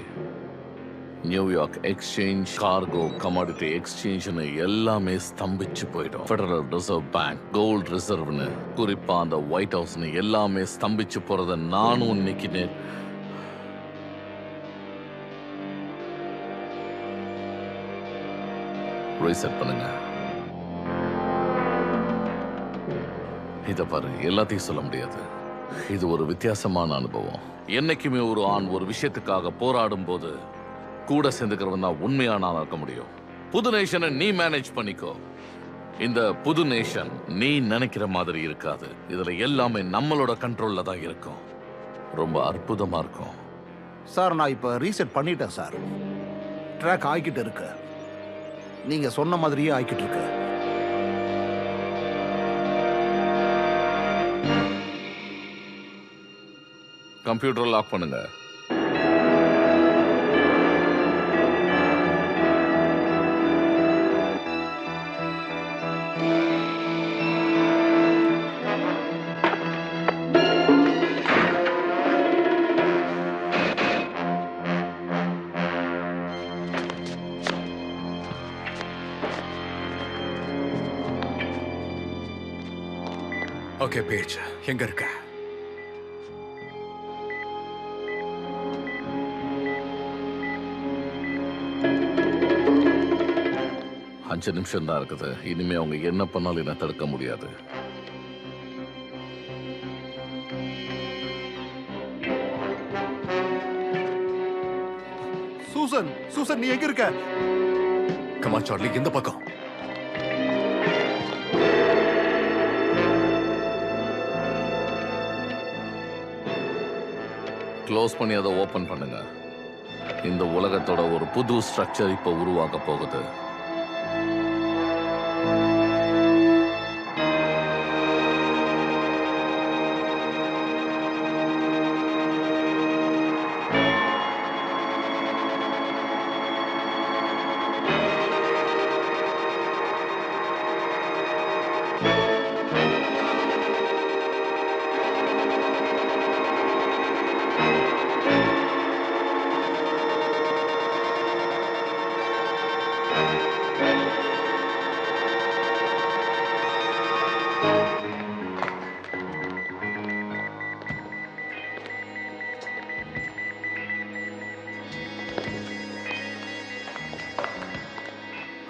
நியூயார்க் எக்ஸ்சேஞ்ச், கார்கோ, கமாடிட்டி எக்ஸ்சேஞ்ச்னு எல்லாமே ஸ்தம்பிச்சு போயிடும். ஃபெடரல் ரிசர்வ் பேங்க், கோல்ட் ரிசர்வ்னு, குறிப்பா அந்த ஒயிட் ஹவுஸ்னு எல்லாமே ஸ்தம்பிச்சு போறத நானும் இன்னைக்கு ரீசெட் பண்ணுங்க. இத பாரு, எல்லாத்தையும் சொல்ல முடியாது. இது ஒரு வித்தியாசமான அனுபவம். என்னைக்குமே ஒரு ஆண் ஒரு விஷயத்துக்காக போராடும் போது கூட சேர்ந்துக்கிறவன் தான் உண்மையான ஆளா இருக்க முடியும். புது நேஷனை நீ மேனேஜ் பண்ணிக்கோ. இந்த புது நேஷன் நீ நினைக்கிற மாதிரி இருக்காது. இதுல எல்லாமே நம்மளோட கண்ட்ரோல்ல தான் இருக்கும். ரொம்ப அற்புதமா இருக்கும். சார், நான் இப்போ ரீசெட் பண்ணிட்டேன் சார். ட்ராக் ஆகிக்கிட்டு இருக்கு. நீங்க சொன்ன மாதிரியே ஆகிக்கிட்டு இருக்கு. கம்ப்யூட்டர் லாக் பண்ணுங்க. ஓகே பேஜ், எங்க இருக்க? அஞ்சு நிமிஷம் தான் இருக்குது. இனிமே அவங்க என்ன பண்ணாலும் என்ன தடுக்க முடியாது. சூசன், சூசன், நீ எங்க இருக்க? கமா சார்லி, இந்த பக்கம். க்ளோஸ் பண்ணி அதை ஓபன் பண்ணுங்க. இந்த உலகத்தோட ஒரு புது ஸ்ட்ரக்சர் இப்போ உருவாக்க போகுது.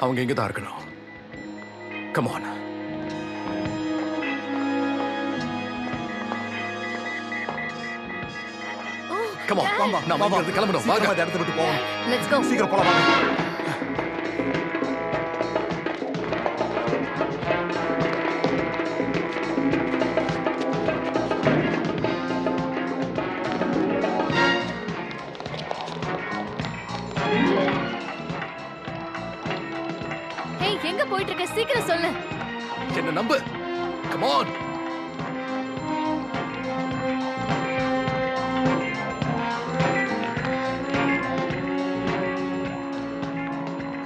அவங்க இங்க தான் இருக்கணும். Come on. Come on. வாங்க, நாம வாங்க. இங்க இருந்து கிளம்பணும். வாங்க. சீக்கிரமா இந்த இடத்த விட்டு போவோம். Let's go. சீக்கிரம் போலாம் வாங்க. ஏய் எங்க போயிட்டு இருக்க? சீக்கிரம் சொல்லு. என்ன நம்பு. Come on.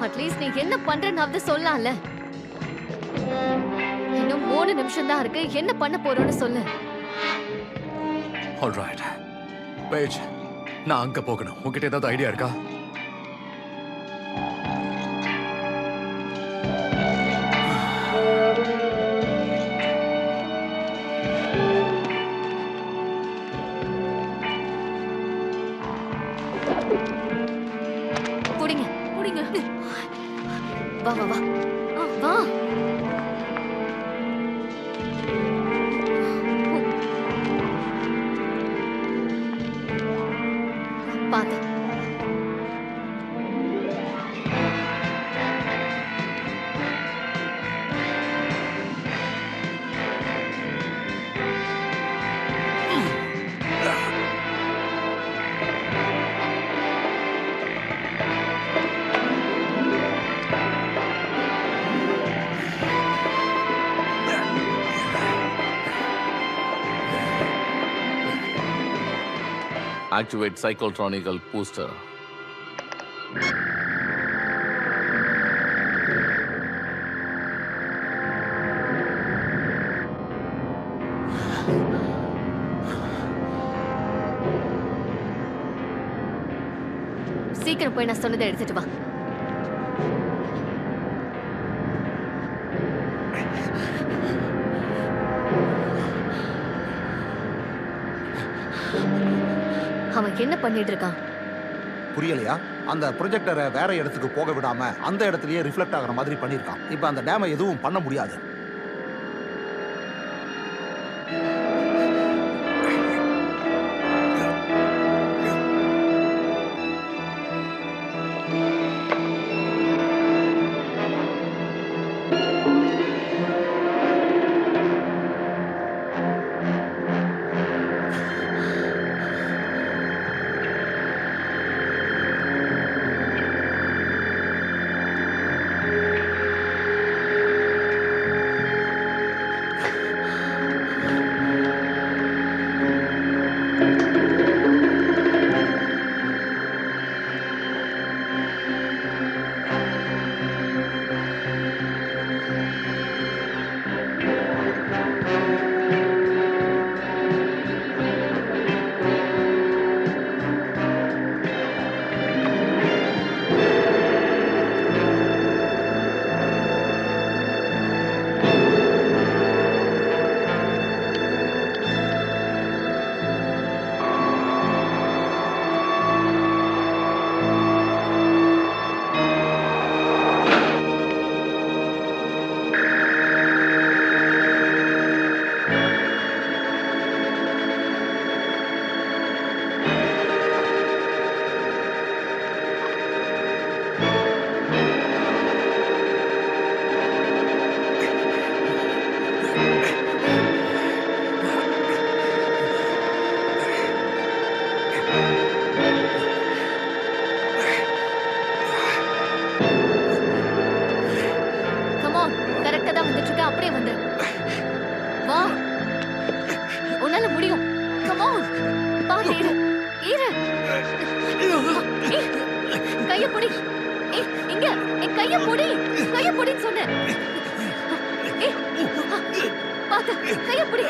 அட்லீஸ்ட் நீ என்ன பண்றேன்னு சொல்லலாம்ல. இன்னும் 3 நிமிஷம் தான் இருக்கு. என்ன பண்ண போறோம்னு சொல்லு. ஆல்ரைட். பேஜ், நான் அங்க போகணும். உன்கிட்ட ஏதாவது ஐடியா இருக்கா? புடிங்க. புடிங்க. வா வா வா. வா. பாத்து. Activate psychotronical booster. சீக்கிரம் போய் நான் சொன்னதை எடுத்துட்டு வா. அவன் என்ன பண்ணிட்டு இருக்கான்? புரியலையா? அந்த ப்ரொஜெக்டரை வேற இடத்துக்கு போக விடாம அந்த இடத்துலயே ரிஃப்ளெக்ட் ஆகுற மாதிரி பண்ணிருக்கான். இப்ப அந்த டேமை எதுவும் பண்ண முடியாது. அப்படியே வந்து வா, உன்னால முடியும். கம் ஆன், பாத்து இரு இரு. கைய புடி. இங்க என் கைய புடி, கைய புடின்னு சொன்னேன். பாத்து கைய புடி.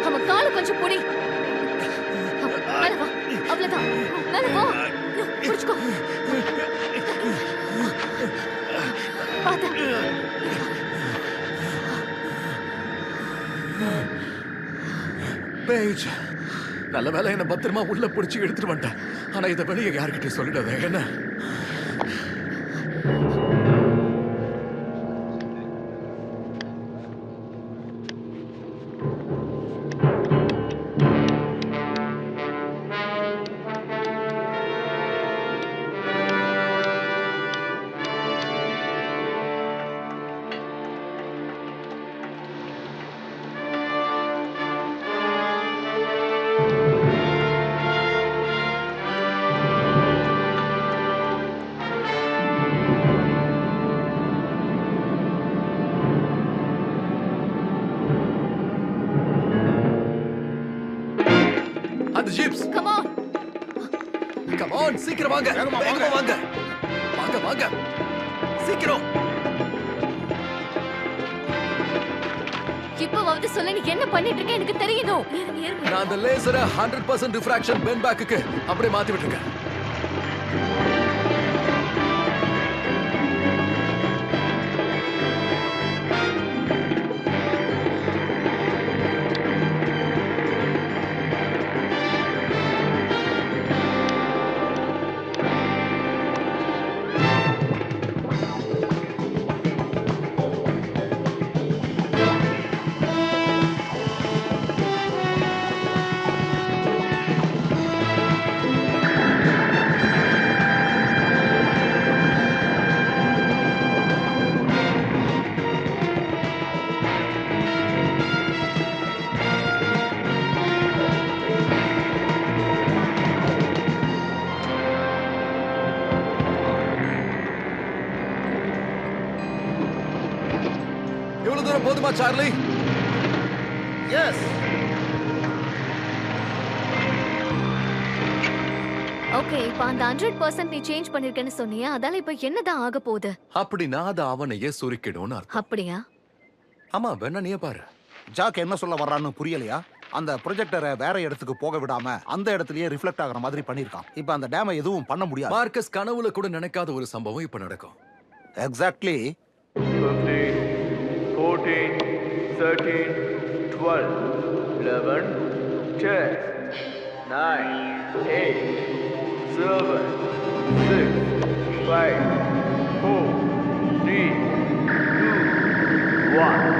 அவன் கால கொஞ்சம் புடி. மேல வா, அவ்வளவுதான். மேல வா, புடிச்சுக்கோ. பாத்து. பேஜ், நல்ல வேலை என்ன பத்திரமா உள்ள புடிச்சு எடுத்துட்டு வந்துட்டேன். ஆனா இதை வெளியே யாருக்கிட்ட சொல்லிடாத என்ன. அந்த jeeps come on. Come on, சீக்கிரம் வாங்க. வேகமா வாங்க. வாங்க வாங்க சீக்கிரம். இப்போவாவது சொல்ல, நீ என்ன பண்ணிட்டு இருக்க எனக்கு தெரியணும். நான் அந்த லேசரை 100% ரிஃப்ராக்ஷன் பென் பேக்குக்கு அப்படியே மாத்தி விட்டுருக்கேன். இவ்வளவு தூரம் போதுமா சார்லி? எஸ். ஓகே, இப்போ அந்த 100% நீ சேஞ்ச் பண்ணிருக்கேன்னு சொன்னியா, அதால இப்போ என்னதான் ஆக போகுது? அப்படின்னா அது அவனையே சுருக்கிடும்னு அர்த்தம். அப்படியா? ஆமா, வேணா நீயே பாரு. ஜாக் என்ன சொல்ல வர்றான்னு புரியலையா? அந்த ப்ரொஜெக்டரை வேற இடத்துக்கு போக விடாம அந்த இடத்துலயே ரிஃப்ளெக்ட் ஆகுற மாதிரி பண்ணிருக்கான். இப்போ அந்த டேமை எதுவும் பண்ண முடியாது. மார்க்கஸ் கனவுல கூட நினைக்காத ஒரு சம்பவம் இப்ப நடக்கும். எக்ஸாக்ட்லி. 15, 14, 13, 12, 11, 10, 9, 8, 7, 6, 5, 4, 3, 2, 1.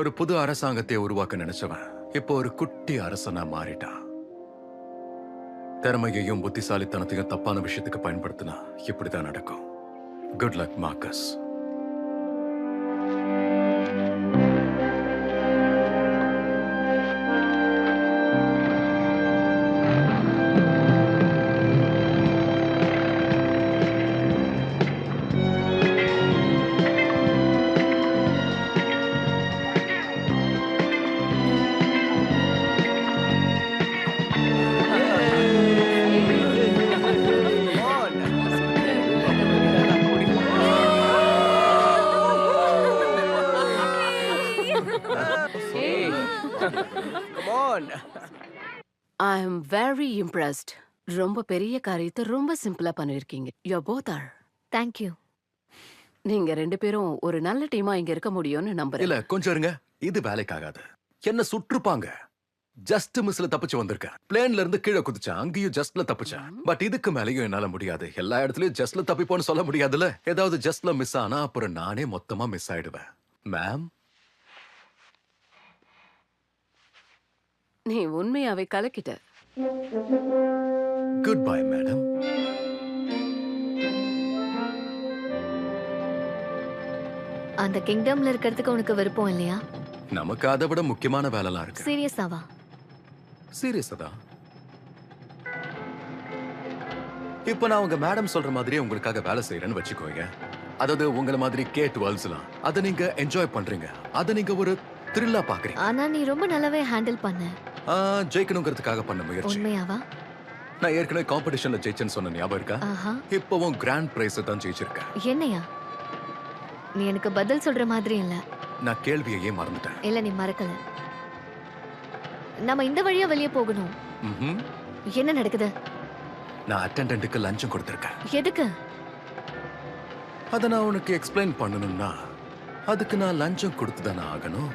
ஒரு புது அரசாங்கத்தை உருவாக்க நினைச்சவன் இப்போ ஒரு குட்டி அரசனா மாறிட்டான். திறமையையும் புத்திசாலித்தனத்தையும் தப்பான விஷயத்துக்கு பயன்படுத்தினா இப்படிதான் நடக்கும். Good luck Marcus. I am very impressed. ரொம்ப பெரிய காரியத்தை ரொம்ப சிம்பிளா பண்ணிருக்கீங்க. You both are. Thank you. நீங்க ரெண்டு பேரும் ஒரு நல்ல டீமா இங்க இருக்க முடியும்னு நம்புறேன். இல்ல கொஞ்சம் இருங்க, இது வேலைக்காகாது. என்ன சுற்றுப்பாங்க. ஜஸ்ட் மிஸ்ல தப்பிச்சு வந்திருக்கேன். பிளேன்ல இருந்து கீழே குதிச்சேன், அங்கேயும் ஜஸ்ட்ல தப்பிச்சேன். பட் இதுக்கு மேலேயும் என்னால முடியாது. எல்லா இடத்துலயும் ஜஸ்ட்ல தப்பிப்போன்னு சொல்ல முடியாதுல்ல. ஏதாவது ஜஸ்ட்ல மிஸ் ஆனா அப்புறம் நானே மொத்தமா மிஸ் ஆயிடுவேன். மேம், நீ உண்மையாவே கலக்கிட்ட. Good bye madam. அந்த கிங்டம்ல இருக்கிறதுக்கு உனக்கு விருப்பம் இல்லையா? நமக்கு அதை விட முக்கியமான வேலைலாம் இருக்கு. சீரியஸாவா? சீரியஸா தான். இப்ப நான் உங்க மேடம் சொல்ற மாதிரியே உங்களுக்காக வேலை செய்யறேன்னு வச்சுக்கோங்க. அதாவது உங்கள மாதிரி K-12லாம் அதை நீங்க என்ஜாய் பண்றீங்க. அதை நீங்க ஒரு த்ரில்லா பாக்குறீங்க. ஆனா நீ ரொம்ப நல்லாவே ஹேண்டில் பண்ண. ஜெயிக்கணுங்கிறதுக்காக பண்ண முயற்சி. உண்மையாவா? நான் ஏற்கனவே காம்படிஷன்ல ஜெயிச்சேன்னு சொன்ன ஞாபகம் இருக்கா? ஆஹா. இப்பவும் கிராண்ட் பிரைஸ் தான் ஜெயிச்சிருக்கேன். என்னையா? நீ எனக்கு பதில் சொல்ற மாதிரி இல்ல. நான் கேள்வியையே மறந்துட்டேன். இல்ல நீ மறக்கல. நம்ம இந்த வழியா வெளியே போகணும். ம்ஹும். என்ன நடக்குது? நான் அட்டெண்டன்ட்டுக்கு லஞ்சம் கொடுத்திருக்கேன். எதுக்கு? அதை நான் உனக்கு எக்ஸ்பிளைன் பண்ணணும்னா அதுக்கு நான் லஞ்சம் கொடுத்து தானே ஆகணும்.